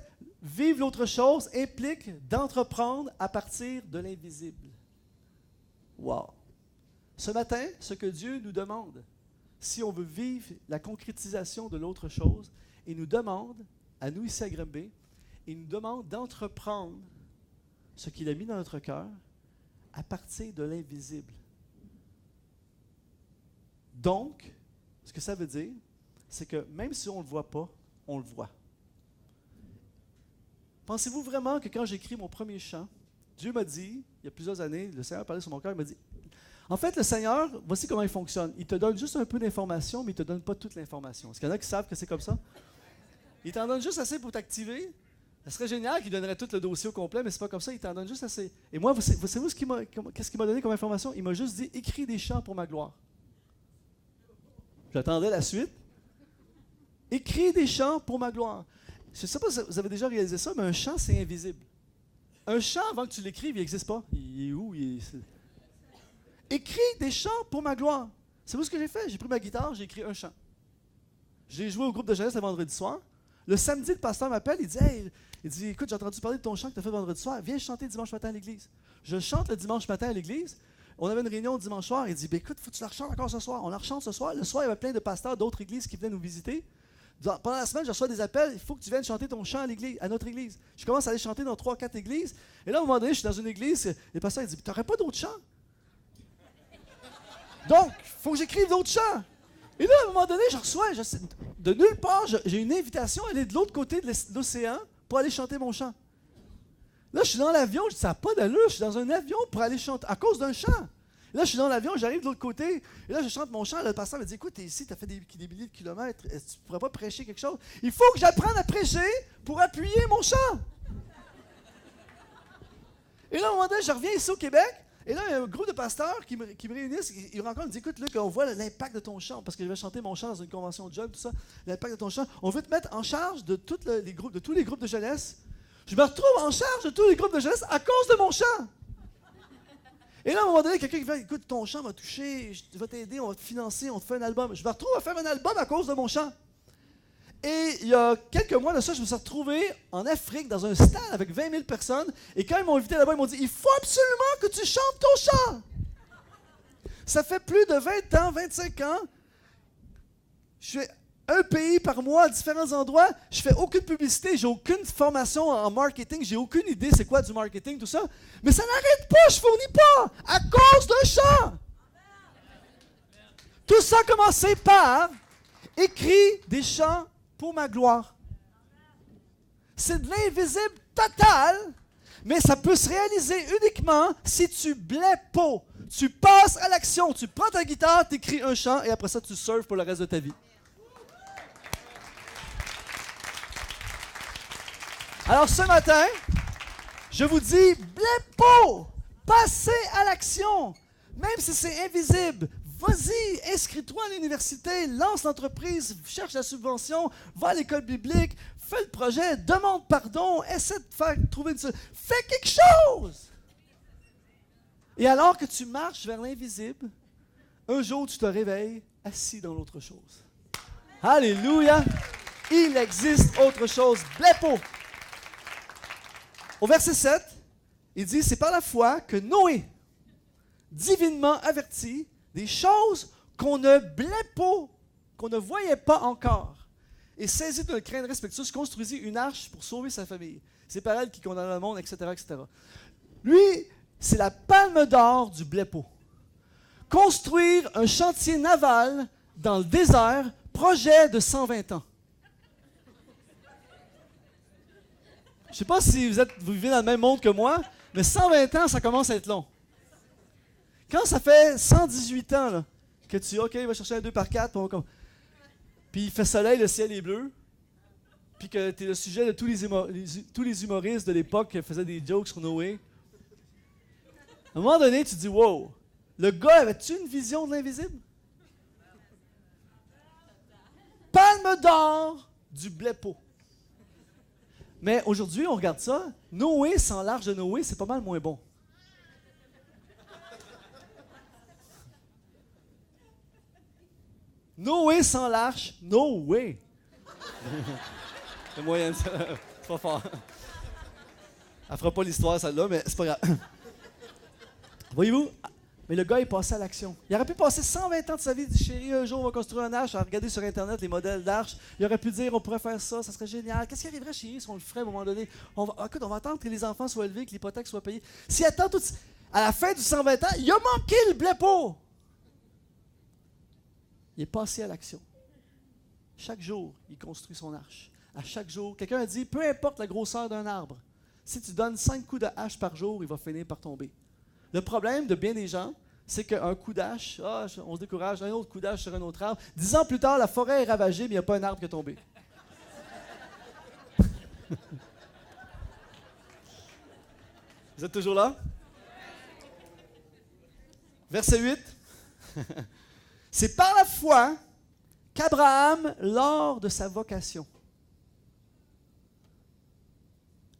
vivre l'autre chose implique d'entreprendre à partir de l'invisible. Wow! Ce matin, ce que Dieu nous demande, si on veut vivre la concrétisation de l'autre chose, il nous demande, à nous ici à Grimby, il nous demande d'entreprendre ce qu'il a mis dans notre cœur à partir de l'invisible. Donc, ce que ça veut dire, c'est que même si on ne le voit pas, on le voit. Pensez-vous vraiment que quand j'écris mon premier chant, Dieu m'a dit, il y a plusieurs années, le Seigneur parlait sur mon cœur, il m'a dit, en fait, le Seigneur, voici comment il fonctionne. Il te donne juste un peu d'informations, mais il ne te donne pas toute l'information. Est-ce qu'il y en a qui savent que c'est comme ça? Il t'en donne juste assez pour t'activer. Ça serait génial qu'il donnerait tout le dossier au complet, mais c'est pas comme ça, il t'en donne juste assez. Et moi, savez-vous qu'est-ce qu'il m'a donné comme information? Il m'a juste dit, écris des chants pour ma gloire. J'attendais la suite. Écris des chants pour ma gloire. Je ne sais pas si vous avez déjà réalisé ça, mais un chant, c'est invisible. Un chant, avant que tu l'écrives, il n'existe pas. Il est où? Écris des chants pour ma gloire. Savez-vous ce que j'ai fait? J'ai pris ma guitare, j'ai écrit un chant. J'ai joué au groupe de jeunesse le vendredi soir. Le samedi, le pasteur m'appelle, il dit, hey, écoute, j'ai entendu parler de ton chant que tu as fait vendredi soir, viens chanter dimanche matin à l'église. Je chante le dimanche matin à l'église. On avait une réunion dimanche soir, il dit, écoute, faut que tu la rechantes encore ce soir. On la rechante ce soir. Le soir, il y avait plein de pasteurs d'autres églises qui venaient nous visiter. Pendant la semaine, je reçois des appels, il faut que tu viennes chanter ton chant à notre église. Je commence à aller chanter dans 3-4 églises. Et là, à un moment donné, je suis dans une église, le pasteur il dit, tu n'aurais pas d'autres chants? Donc, il faut que j'écrive d'autres chants. Et là, à un moment donné, je reçois, de nulle part, j'ai une invitation à aller de l'autre côté de l'océan pour aller chanter mon chant. Là, je suis dans l'avion, je dis, ça n'a pas d'allure, je suis dans un avion pour aller chanter, à cause d'un chant. Et là, je suis dans l'avion, j'arrive de l'autre côté, et là, je chante mon chant, et là, le pasteur me dit, écoute, t'es ici, t'as fait des milliers de kilomètres, est-ce que tu ne pourrais pas prêcher quelque chose? Il faut que j'apprenne à prêcher pour appuyer mon chant. Et là, à un moment donné, je reviens ici au Québec, et là, il y a un groupe de pasteurs qui me réunissent, ils me rencontrent, ils me disent, écoute, Luc, on voit l'impact de ton chant, parce que je vais chanter mon chant dans une convention de jeunes, tout ça, l'impact de ton chant. On veut te mettre en charge de tous les groupes de jeunesse. Je me retrouve en charge de tous les groupes de jeunesse à cause de mon chant. Et là, à un moment donné, quelqu'un qui fait, écoute, ton chant m'a touché, je vais t'aider, on va te financer, on te fait un album. Je me retrouve à faire un album à cause de mon chant. Et il y a quelques mois de ça, je me suis retrouvé en Afrique dans un stade avec 20 000 personnes. Et quand ils m'ont invité là-bas, ils m'ont dit, il faut absolument que tu chantes ton chant. Ça fait plus de 20 ans, 25 ans. Je fais un pays par mois à différents endroits. Je fais aucune publicité, j'ai aucune formation en marketing, j'ai aucune idée c'est quoi du marketing, tout ça. Mais ça n'arrête pas, je fournis pas à cause d'un chant. Tout ça a commencé par écrire des chants pour ma gloire. C'est de l'invisible total, mais ça peut se réaliser uniquement si tu blepo. Tu passes à l'action, tu prends ta guitare, tu écris un chant et après ça tu surfes pour le reste de ta vie. Alors ce matin, je vous dis, blepo, passez à l'action, même si c'est invisible. Vas-y, inscris-toi à l'université, lance l'entreprise, cherche la subvention, va à l'école biblique, fais le projet, demande pardon, essaie de trouver une solution. Fais quelque chose! Et alors que tu marches vers l'invisible, un jour tu te réveilles assis dans l'autre chose. Alléluia! Il existe autre chose. Blepo! Au verset 7, il dit, c'est par la foi que Noé, divinement averti, des choses qu'on ne blepo, qu'on ne voyait pas encore, et saisi d'une crainte respectueuse, construisit une arche pour sauver sa famille. C'est par elle qui condamna le monde, etc., etc. Lui, c'est la palme d'or du blepo. Construire un chantier naval dans le désert, projet de 120 ans. Je ne sais pas si vous vivez dans le même monde que moi, mais 120 ans, ça commence à être long. Quand ça fait 118 ans là, que tu dis, OK, va chercher un 2x4, puis il fait soleil, le ciel est bleu, puis que tu es le sujet de tous les humoristes de l'époque qui faisaient des jokes sur Noé, à un moment donné, tu te dis, wow, le gars avait-tu une vision de l'invisible? Palme d'or du blepo. Mais aujourd'hui, on regarde ça, Noé sans l'arche de Noé, c'est pas mal moins bon. Noé sans l'arche, no way. C'est moyen, c'est pas fort. Elle fera pas l'histoire, celle-là, mais c'est pas grave. Voyez-vous, mais le gars est passé à l'action. Il aurait pu passer 120 ans de sa vie, dit chérie, un jour on va construire une arche, à regarder sur Internet les modèles d'arches. Il aurait pu dire, on pourrait faire ça, ça serait génial. Qu'est-ce qui arriverait chérie si on le ferait à un moment donné? Écoute, on va attendre que les enfants soient élevés, que l'hypothèque soit payée. S'il attend à la fin du 120 ans, il a manqué le blepo. Il est passé à l'action. Chaque jour, il construit son arche. À chaque jour, quelqu'un a dit, peu importe la grosseur d'un arbre, si tu donnes 5 coups de hache par jour, il va finir par tomber. Le problème de bien des gens, c'est qu'un coup d'hache, on se décourage, un autre coup d'hache sur un autre arbre. 10 ans plus tard, la forêt est ravagée, mais il n'y a pas un arbre qui est tombé. Vous êtes toujours là? Verset 8. C'est par la foi qu'Abraham, lors de sa vocation,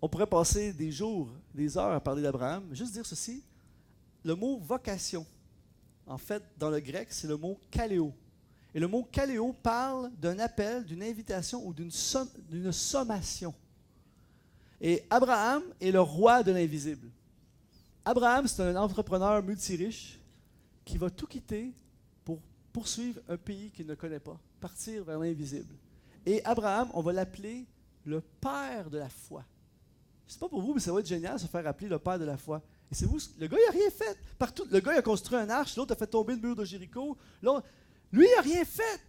on pourrait passer des jours, des heures à parler d'Abraham, juste dire ceci, le mot vocation, en fait, dans le grec, c'est le mot kaléo. Et le mot kaléo parle d'un appel, d'une invitation ou d'une sommation. Et Abraham est le roi de l'invisible. Abraham, c'est un entrepreneur multiriche qui va tout quitter pour poursuivre un pays qu'il ne connaît pas, partir vers l'invisible. Et Abraham, on va l'appeler le père de la foi. Je ne sais pas pour vous, mais ça va être génial de se faire appeler le père de la foi. Et c'est vous, le gars, il n'a rien fait. Partout, le gars, il a construit un arche, l'autre a fait tomber le mur de Jéricho. Lui, il n'a rien fait.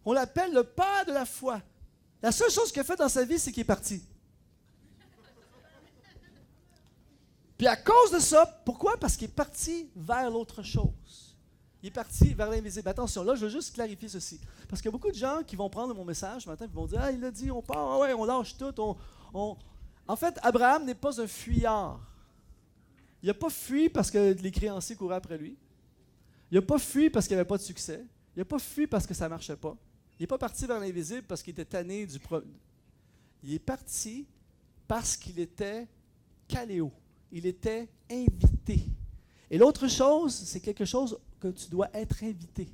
On l'appelle le père de la foi. La seule chose qu'il a fait dans sa vie, c'est qu'il est parti. Puis à cause de ça, pourquoi? Parce qu'il est parti vers l'autre chose. Il est parti vers l'invisible. Attention, là, je veux juste clarifier ceci. Parce qu'il y a beaucoup de gens qui vont prendre mon message ce matin et vont dire, il a dit, on part, on lâche tout. En fait, Abraham n'est pas un fuyard. Il n'a pas fui parce que les créanciers couraient après lui. Il n'a pas fui parce qu'il n'y avait pas de succès. Il n'a pas fui parce que ça ne marchait pas. Il n'est pas parti vers l'invisible parce qu'il était tanné du problème. Il est parti parce qu'il était kaléo. Il était invité. Et l'autre chose, c'est quelque chose que tu dois être invité.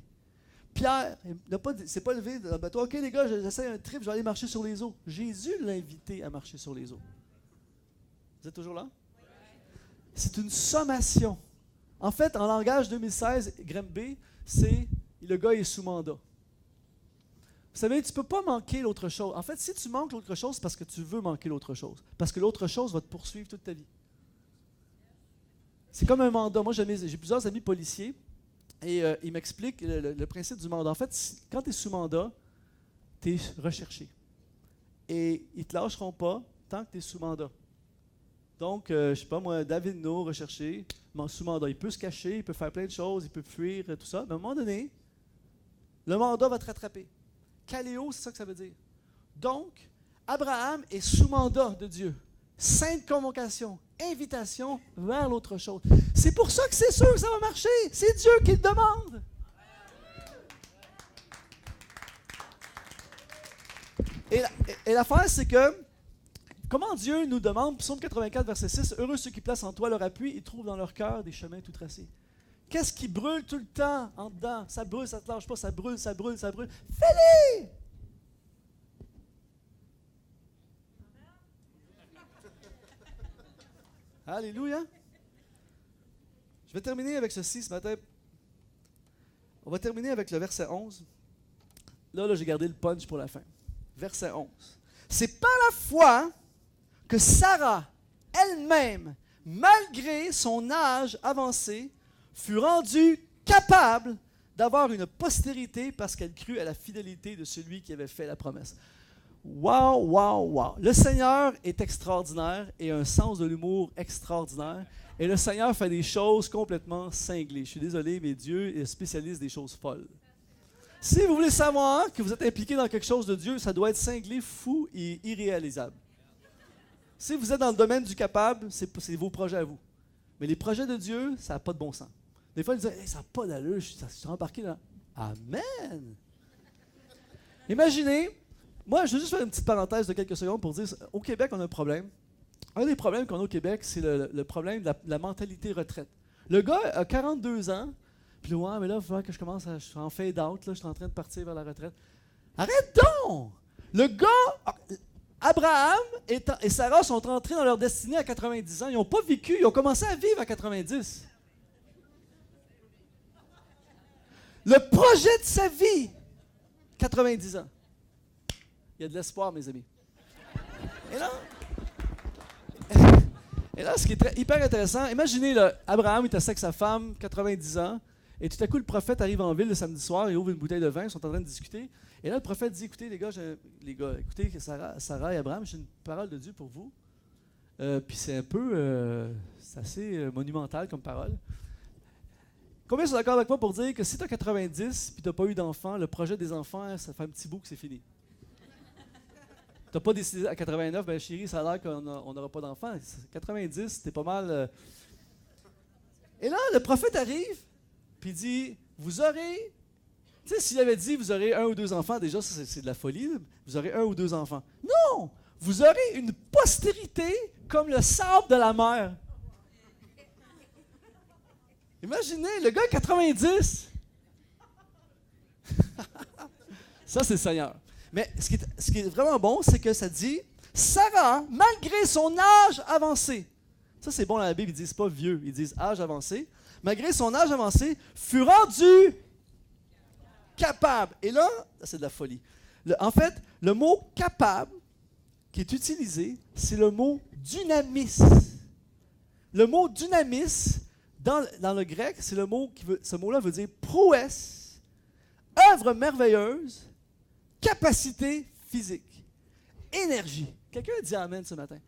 Pierre ne s'est pas levé dans le bateau. OK, les gars, j'essaie un trip, je vais aller marcher sur les eaux. Jésus l'a invité à marcher sur les eaux. Vous êtes toujours là? C'est une sommation. En fait, en langage 2016, Grimby, c'est le gars est sous mandat. Vous savez, tu ne peux pas manquer l'autre chose. En fait, si tu manques l'autre chose, c'est parce que tu veux manquer l'autre chose. Parce que l'autre chose va te poursuivre toute ta vie. C'est comme un mandat. Moi, j'ai plusieurs amis policiers et ils m'expliquent le principe du mandat. En fait, quand tu es sous mandat, tu es recherché. Et ils ne te lâcheront pas tant que tu es sous mandat. Donc, je ne sais pas moi, David No, recherché, sous mandat. Il peut se cacher, il peut faire plein de choses, il peut fuir, tout ça. Mais à un moment donné, le mandat va te rattraper. Kaléo, c'est ça que ça veut dire. Donc, Abraham est sous mandat de Dieu. Sainte convocation, invitation vers l'autre chose. C'est pour ça que c'est sûr que ça va marcher. C'est Dieu qui le demande. Et l'affaire, c'est que comment Dieu nous demande, Psaume 84, verset 6, « Heureux ceux qui placent en toi leur appui, ils trouvent dans leur cœur des chemins tout tracés. » Qu'est-ce qui brûle tout le temps en dedans? Ça brûle, ça ne te lâche pas, ça brûle, ça brûle, ça brûle. Fais-les! Alléluia! Je vais terminer avec ceci ce matin. On va terminer avec le verset 11. Là, j'ai gardé le punch pour la fin. Verset 11. C'est par la foi que Sarah, elle-même, malgré son âge avancé, fut rendue capable d'avoir une postérité parce qu'elle crut à la fidélité de celui qui avait fait la promesse. Wow, wow, wow. Le Seigneur est extraordinaire et a un sens de l'humour extraordinaire. Et le Seigneur fait des choses complètement cinglées. Je suis désolé, mais Dieu est spécialiste des choses folles. Si vous voulez savoir que vous êtes impliqué dans quelque chose de Dieu, ça doit être cinglé, fou et irréalisable. Si vous êtes dans le domaine du capable, c'est vos projets à vous. Mais les projets de Dieu, ça n'a pas de bon sens. Des fois, ils disent hey, « ça n'a pas d'allure, je suis embarqué là. » Amen! Imaginez, moi, je vais juste faire une petite parenthèse de quelques secondes pour dire au Québec, on a un problème. Un des problèmes qu'on a au Québec, c'est le problème de la mentalité retraite. Le gars a 42 ans, puis ouais, mais là, il faut que je commence je suis en fade-out, je suis en train de partir vers la retraite. Arrête donc! Le gars, Abraham et Sarah sont entrés dans leur destinée à 90 ans. Ils n'ont pas vécu, ils ont commencé à vivre à 90. Le projet de sa vie, 90 ans. Il y a de l'espoir, mes amis. Et là, ce qui est hyper intéressant, imaginez, là, Abraham est assis avec sa femme, 90 ans, et tout à coup, le prophète arrive en ville le samedi soir, il ouvre une bouteille de vin, ils sont en train de discuter. Et là, le prophète dit, écoutez, les gars, écoutez, Sarah et Abraham, j'ai une parole de Dieu pour vous. Puis c'est un peu, c'est assez monumental comme parole. Combien sont d'accord avec moi pour dire que si tu as 90 et tu n'as pas eu d'enfants, le projet des enfants, ça fait un petit bout que c'est fini? Tu n'as pas décidé à 89, ben chérie, ça a l'air qu'on n'aura pas d'enfants. 90, c'était pas mal. Et là, le prophète arrive, puis il dit, vous aurez... Tu sais, s'il avait dit, vous aurez 1 ou 2 enfants, déjà, ça, c'est de la folie. Là. Vous aurez 1 ou 2 enfants. Non! Vous aurez une postérité comme le sable de la mer. Imaginez, le gars 90. Ça, c'est le Seigneur. Mais ce qui est vraiment bon, c'est que ça dit, Sarah, malgré son âge avancé, ça c'est bon dans la Bible, ils disent pas vieux, ils disent âge avancé, malgré son âge avancé, fut rendu capable. Et là, c'est de la folie. En fait, le mot capable qui est utilisé, c'est le mot dynamis. Le mot dynamis, dans le grec, c'est le mot ce mot-là veut dire prouesse, œuvre merveilleuse, capacité physique, énergie. Quelqu'un a dit amen ce matin.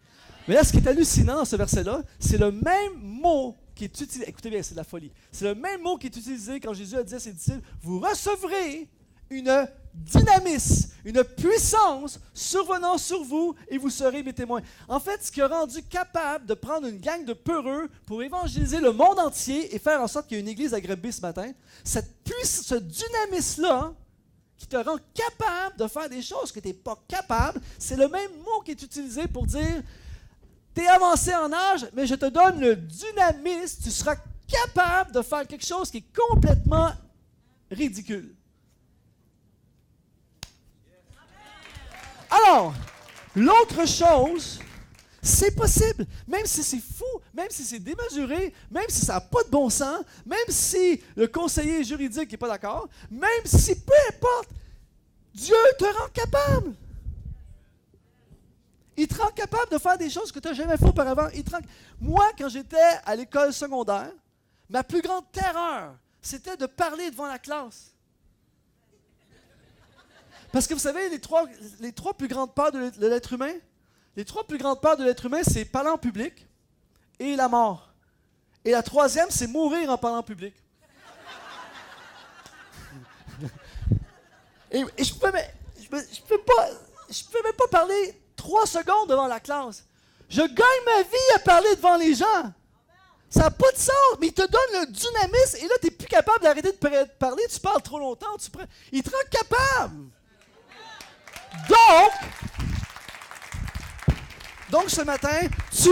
Mais là, ce qui est hallucinant dans ce verset-là, c'est le même mot qui est utilisé. Écoutez bien, c'est de la folie. C'est le même mot qui est utilisé quand Jésus a dit à ses disciples, vous recevrez une dynamis, une puissance survenant sur vous et vous serez mes témoins. En fait, ce qui a rendu capable de prendre une gang de peureux pour évangéliser le monde entier et faire en sorte qu'il y ait une église à Grebby ce matin, ce dynamis-là, qui te rend capable de faire des choses que tu n'es pas capable, c'est le même mot qui est utilisé pour dire tu es avancé en âge, mais je te donne le dynamis, tu seras capable de faire quelque chose qui est complètement ridicule. Alors, l'autre chose, c'est possible, même si c'est fou, même si c'est démesuré, même si ça n'a pas de bon sens, même si le conseiller juridique n'est pas d'accord, même si, peu importe, Dieu te rend capable. Il te rend capable de faire des choses que tu n'as jamais fait auparavant. Moi, quand j'étais à l'école secondaire, ma plus grande terreur, c'était de parler devant la classe. Parce que vous savez, les trois plus grandes peurs de l'être humain, les 3 plus grandes peurs de l'être humain, c'est parler en public et la mort. Et la 3e, c'est mourir en parlant en public. et je peux même pas parler 3 secondes devant la classe. Je gagne ma vie à parler devant les gens. Ça n'a pas de sens, mais il te donne le dynamisme et là, tu n'es plus capable d'arrêter de parler, tu parles trop longtemps, il te rend capable. Donc, Donc, ce matin, tu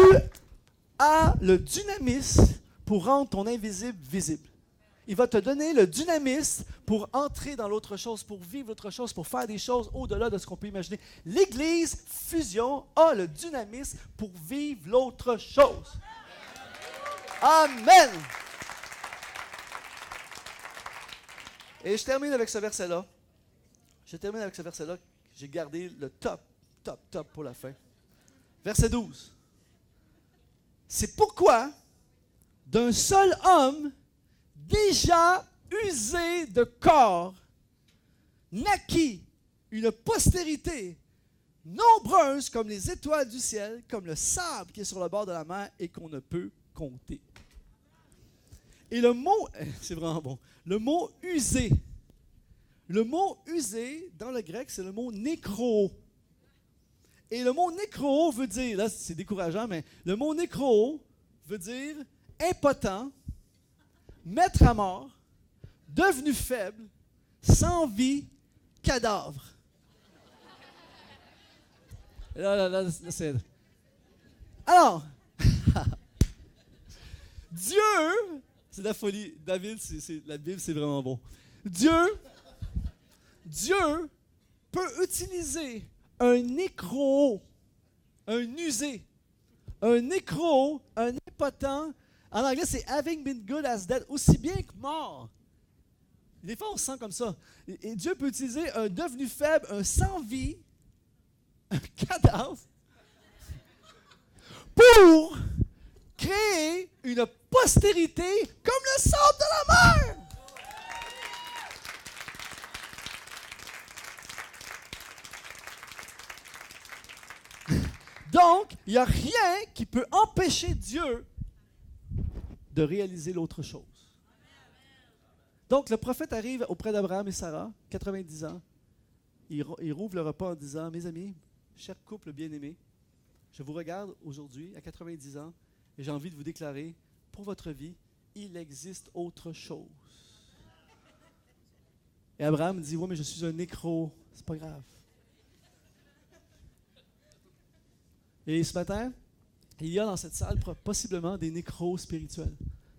as le dynamisme pour rendre ton invisible visible. Il va te donner le dynamisme pour entrer dans l'autre chose, pour vivre l'autre chose, pour faire des choses au-delà de ce qu'on peut imaginer. L'Église Fusion a le dynamisme pour vivre l'autre chose. Amen! Et je termine avec ce verset-là. J'ai gardé le top pour la fin. Verset 12. C'est pourquoi, d'un seul homme, déjà usé de corps, naquit une postérité nombreuse comme les étoiles du ciel, comme le sable qui est sur le bord de la mer et qu'on ne peut compter. Et le mot, c'est vraiment bon, le mot usé dans le grec, c'est le mot nécro. Et le mot nécro veut dire, là c'est décourageant, mais le mot nécro veut dire impotent, mettre à mort, devenu faible, sans vie, cadavre. Là, c'est... Alors, Dieu, c'est de la folie. David, la Bible, c'est vraiment bon. Dieu peut utiliser un nécro, un usé, un nécro, un impotent. En anglais, c'est having been good as dead, aussi bien que mort. Des fois, on se sent comme ça. Et Dieu peut utiliser un devenu faible, un sans-vie, un cadavre, pour créer une postérité comme le sable de la mer. Donc, il n'y a rien qui peut empêcher Dieu de réaliser l'autre chose. Donc, le prophète arrive auprès d'Abraham et Sarah, 90 ans. Il rouvre le repas en disant, « Mes amis, cher couple bien-aimé, je vous regarde aujourd'hui à 90 ans et j'ai envie de vous déclarer, pour votre vie, il existe autre chose. » Et Abraham dit, « Oui, mais je suis un nécro, c'est pas grave. » Et ce matin, il y a dans cette salle possiblement des nécros spirituels,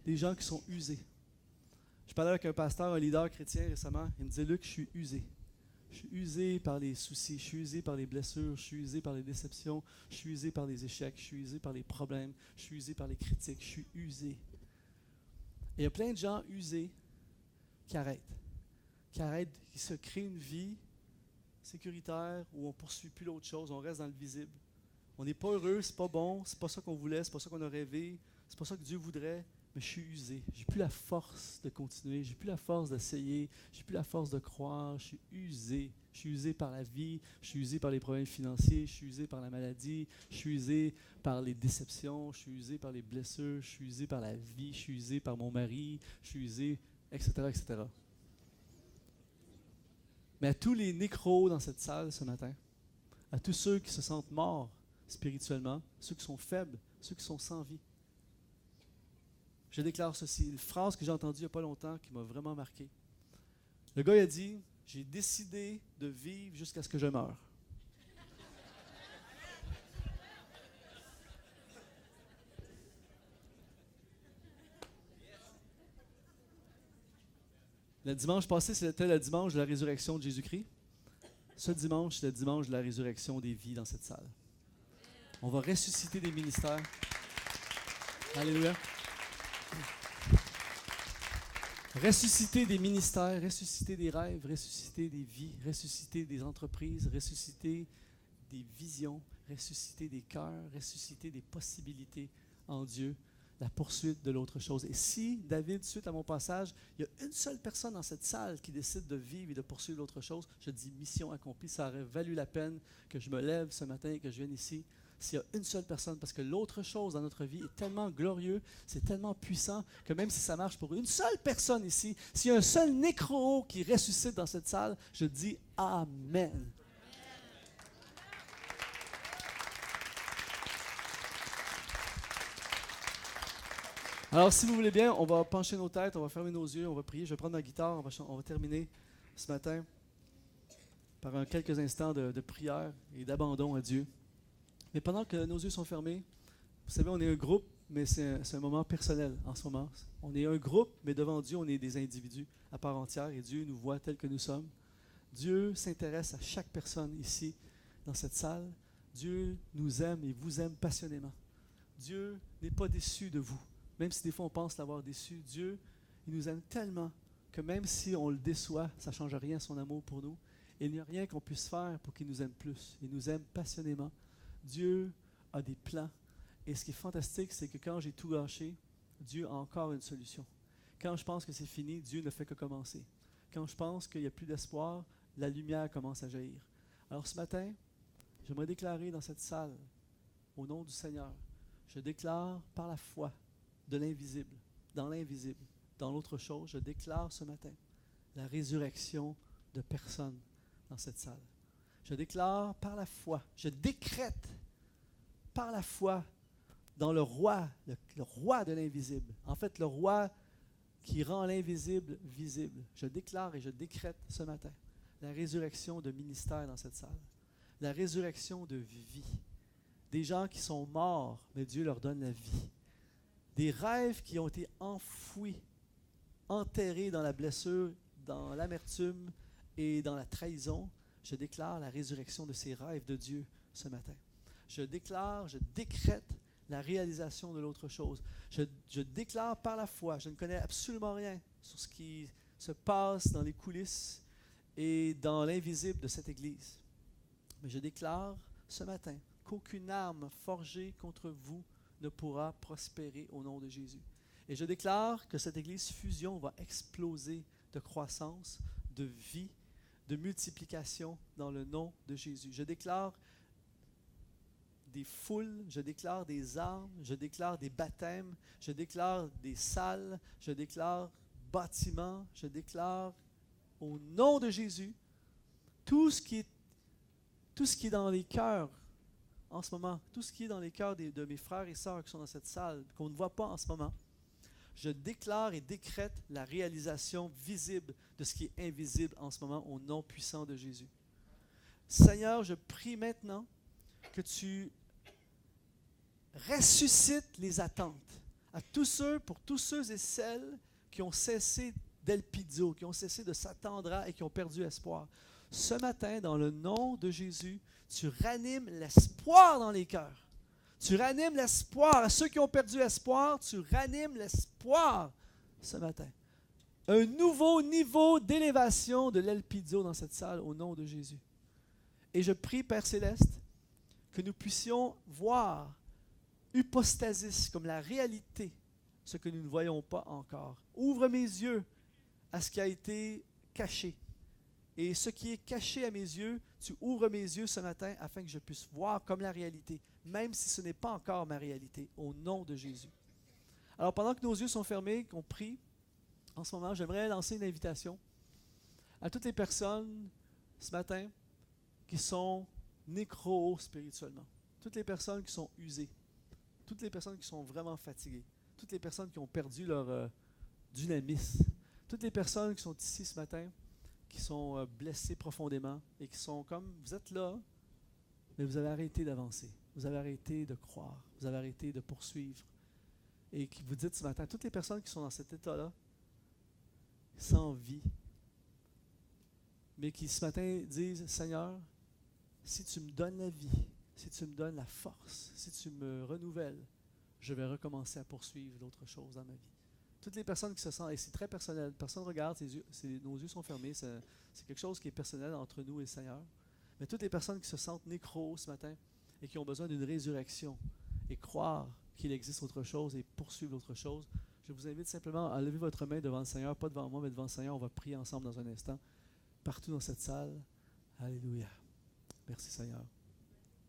des gens qui sont usés. Je parlais avec un pasteur, un leader chrétien récemment, il me disait, « Luc, je suis usé. Je suis usé par les soucis, je suis usé par les blessures, je suis usé par les déceptions, je suis usé par les échecs, je suis usé par les problèmes, je suis usé par les critiques, je suis usé. » Et il y a plein de gens usés qui arrêtent, qui se créent une vie sécuritaire où on ne poursuit plus l'autre chose, on reste dans le visible. On n'est pas heureux, c'est pas bon, c'est pas ça qu'on voulait, c'est pas ça qu'on a rêvé, c'est pas ça que Dieu voudrait, mais je suis usé. J'ai plus la force de continuer, j'ai plus la force d'essayer, j'ai plus la force de croire, je suis usé. Je suis usé par la vie, je suis usé par les problèmes financiers, je suis usé par la maladie, je suis usé par les déceptions, je suis usé par les blessures, je suis usé par la vie, je suis usé par mon mari, je suis usé, etc., etc. Mais à tous les nécros dans cette salle ce matin, à tous ceux qui se sentent morts spirituellement, ceux qui sont faibles, ceux qui sont sans vie, je déclare ceci, une phrase que j'ai entendue il n'y a pas longtemps qui m'a vraiment marqué. Le gars il a dit, « J'ai décidé de vivre jusqu'à ce que je meure. » Le dimanche passé, c'était le dimanche de la résurrection de Jésus-Christ. Ce dimanche, c'est le dimanche de la résurrection des vies dans cette salle. On va ressusciter des ministères. Alléluia. Ressusciter des ministères, ressusciter des rêves, ressusciter des vies, ressusciter des entreprises, ressusciter des visions, ressusciter des cœurs, ressusciter des possibilités en Dieu, la poursuite de l'autre chose. Et si, David, suite à mon passage, il y a une seule personne dans cette salle qui décide de vivre et de poursuivre l'autre chose, je dis mission accomplie, ça aurait valu la peine que je me lève ce matin et que je vienne ici. S'il y a une seule personne, parce que l'autre chose dans notre vie est tellement glorieux, c'est tellement puissant, que même si ça marche pour une seule personne ici, s'il y a un seul nécro qui ressuscite dans cette salle, je dis Amen. Alors, si vous voulez bien, on va pencher nos têtes, on va fermer nos yeux, on va prier. Je vais prendre ma guitare, on va terminer ce matin par quelques instants de prière et d'abandon à Dieu. Mais pendant que nos yeux sont fermés, vous savez, on est un groupe, mais c'est un moment personnel en ce moment. On est un groupe, mais devant Dieu, on est des individus à part entière et Dieu nous voit tels que nous sommes. Dieu s'intéresse à chaque personne ici, dans cette salle. Dieu nous aime et vous aime passionnément. Dieu n'est pas déçu de vous, même si des fois on pense l'avoir déçu. Dieu, il nous aime tellement que même si on le déçoit, ça ne change rien à son amour pour nous. Et il n'y a rien qu'on puisse faire pour qu'il nous aime plus. Il nous aime passionnément. Dieu a des plans. Et ce qui est fantastique, c'est que quand j'ai tout gâché, Dieu a encore une solution. Quand je pense que c'est fini, Dieu ne fait que commencer. Quand je pense qu'il n'y a plus d'espoir, la lumière commence à jaillir. Alors ce matin, j'aimerais déclarer dans cette salle, au nom du Seigneur, je déclare par la foi de l'invisible, dans l'autre chose, je déclare ce matin la résurrection de personnes dans cette salle. Je déclare par la foi, je décrète par la foi dans le roi de l'invisible. En fait, le roi qui rend l'invisible visible. Je déclare et je décrète ce matin la résurrection de ministères dans cette salle. La résurrection de vie. Des gens qui sont morts, mais Dieu leur donne la vie. Des rêves qui ont été enfouis, enterrés dans la blessure, dans l'amertume et dans la trahison. Je déclare la résurrection de ces rêves de Dieu ce matin. Je décrète la réalisation de l'autre chose. Je déclare par la foi, je ne connais absolument rien sur ce qui se passe dans les coulisses et dans l'invisible de cette Église. Mais je déclare ce matin qu'aucune arme forgée contre vous ne pourra prospérer au nom de Jésus. Et je déclare que cette Église fusion va exploser de croissance, de vie, de multiplication dans le nom de Jésus. Je déclare des foules, je déclare des armes, je déclare des baptêmes, je déclare des salles, je déclare bâtiments, je déclare au nom de Jésus tout ce qui est dans les cœurs en ce moment, tout ce qui est dans les cœurs de mes frères et sœurs qui sont dans cette salle, qu'on ne voit pas en ce moment. Je déclare et décrète la réalisation visible de ce qui est invisible en ce moment au nom puissant de Jésus. Seigneur, je prie maintenant que tu ressuscites les attentes pour tous ceux et celles qui ont cessé d'Elpidio, qui ont cessé de s'attendre et qui ont perdu espoir. Ce matin, dans le nom de Jésus, tu ranimes l'espoir dans les cœurs. Tu ranimes l'espoir. À ceux qui ont perdu espoir, tu ranimes l'espoir ce matin. Un nouveau niveau d'élévation de l'Elpidio dans cette salle au nom de Jésus. Et je prie, Père Céleste, que nous puissions voir hypostasis comme la réalité, ce que nous ne voyons pas encore. Ouvre mes yeux à ce qui a été caché. Et ce qui est caché à mes yeux, tu ouvres mes yeux ce matin afin que je puisse voir comme la réalité, même si ce n'est pas encore ma réalité, au nom de Jésus. Alors pendant que nos yeux sont fermés, qu'on prie, en ce moment, j'aimerais lancer une invitation à toutes les personnes ce matin qui sont nécro spirituellement, toutes les personnes qui sont usées, toutes les personnes qui sont vraiment fatiguées, toutes les personnes qui ont perdu leur dynamisme, toutes les personnes qui sont ici ce matin, qui sont blessées profondément et qui sont comme, vous êtes là, mais vous avez arrêté d'avancer, vous avez arrêté de croire, vous avez arrêté de poursuivre. Et qui vous dites ce matin, toutes les personnes qui sont dans cet état-là, sans vie, mais qui ce matin disent, Seigneur, si tu me donnes la vie, si tu me donnes la force, si tu me renouvelles, je vais recommencer à poursuivre d'autres choses dans ma vie. Toutes les personnes qui se sentent, et c'est très personnel, personne ne regarde, nos yeux sont fermés, c'est quelque chose qui est personnel entre nous et le Seigneur. Mais toutes les personnes qui se sentent nécro ce matin et qui ont besoin d'une résurrection et croire qu'il existe autre chose et poursuivre autre chose, je vous invite simplement à lever votre main devant le Seigneur, pas devant moi, mais devant le Seigneur. On va prier ensemble dans un instant, partout dans cette salle. Alléluia. Merci Seigneur.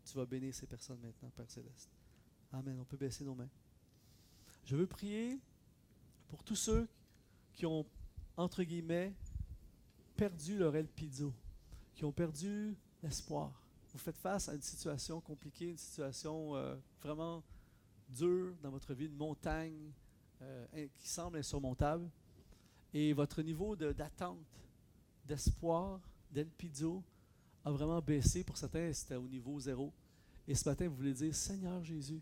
Tu vas bénir ces personnes maintenant, Père Céleste. Amen. On peut baisser nos mains. Je veux prier pour tous ceux qui ont, entre guillemets, perdu leur elpidio, qui ont perdu l'espoir. Vous faites face à une situation compliquée, une situation vraiment dure dans votre vie, une montagne qui semble insurmontable. Et votre niveau d'attente, d'espoir, d'elpidio a vraiment baissé. Pour certains, c'était au niveau 0. Et ce matin, vous voulez dire, Seigneur Jésus,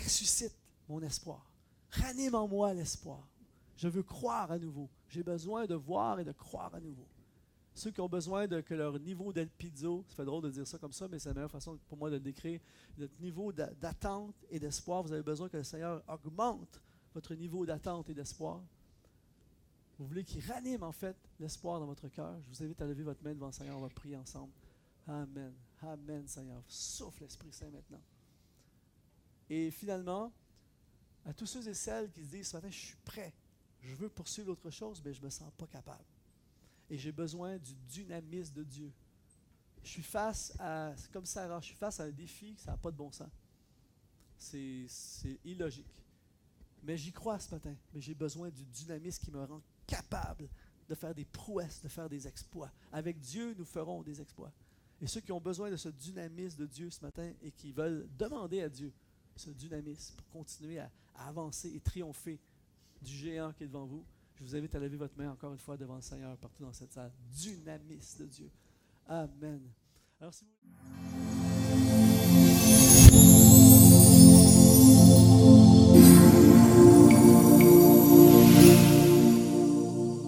ressuscite mon espoir. Ranime en moi l'espoir. Je veux croire à nouveau. J'ai besoin de voir et de croire à nouveau. Ceux qui ont besoin que leur niveau d'El Pizzo, ça fait drôle de dire ça comme ça, mais c'est la meilleure façon pour moi de le décrire, notre niveau d'attente et d'espoir, vous avez besoin que le Seigneur augmente votre niveau d'attente et d'espoir. Vous voulez qu'il ranime en fait l'espoir dans votre cœur. Je vous invite à lever votre main devant le Seigneur, on va prier ensemble. Amen. Amen, Seigneur. Souffle l'Esprit Saint maintenant. Et finalement, à tous ceux et celles qui se disent, ce matin, je suis prêt, je veux poursuivre autre chose, mais je ne me sens pas capable. Et j'ai besoin du dynamisme de Dieu. Je suis face à, comme Sarah, je suis face à un défi, ça n'a pas de bon sens. C'est illogique. Mais j'y crois ce matin. Mais j'ai besoin du dynamisme qui me rend capable de faire des prouesses, de faire des exploits. Avec Dieu, nous ferons des exploits. Et ceux qui ont besoin de ce dynamisme de Dieu ce matin et qui veulent demander à Dieu ce dynamisme pour continuer à avancer et triompher du géant qui est devant vous, je vous invite à lever votre main encore une fois devant le Seigneur partout dans cette salle. Dynamisme de Dieu. Amen. Alors, si vous...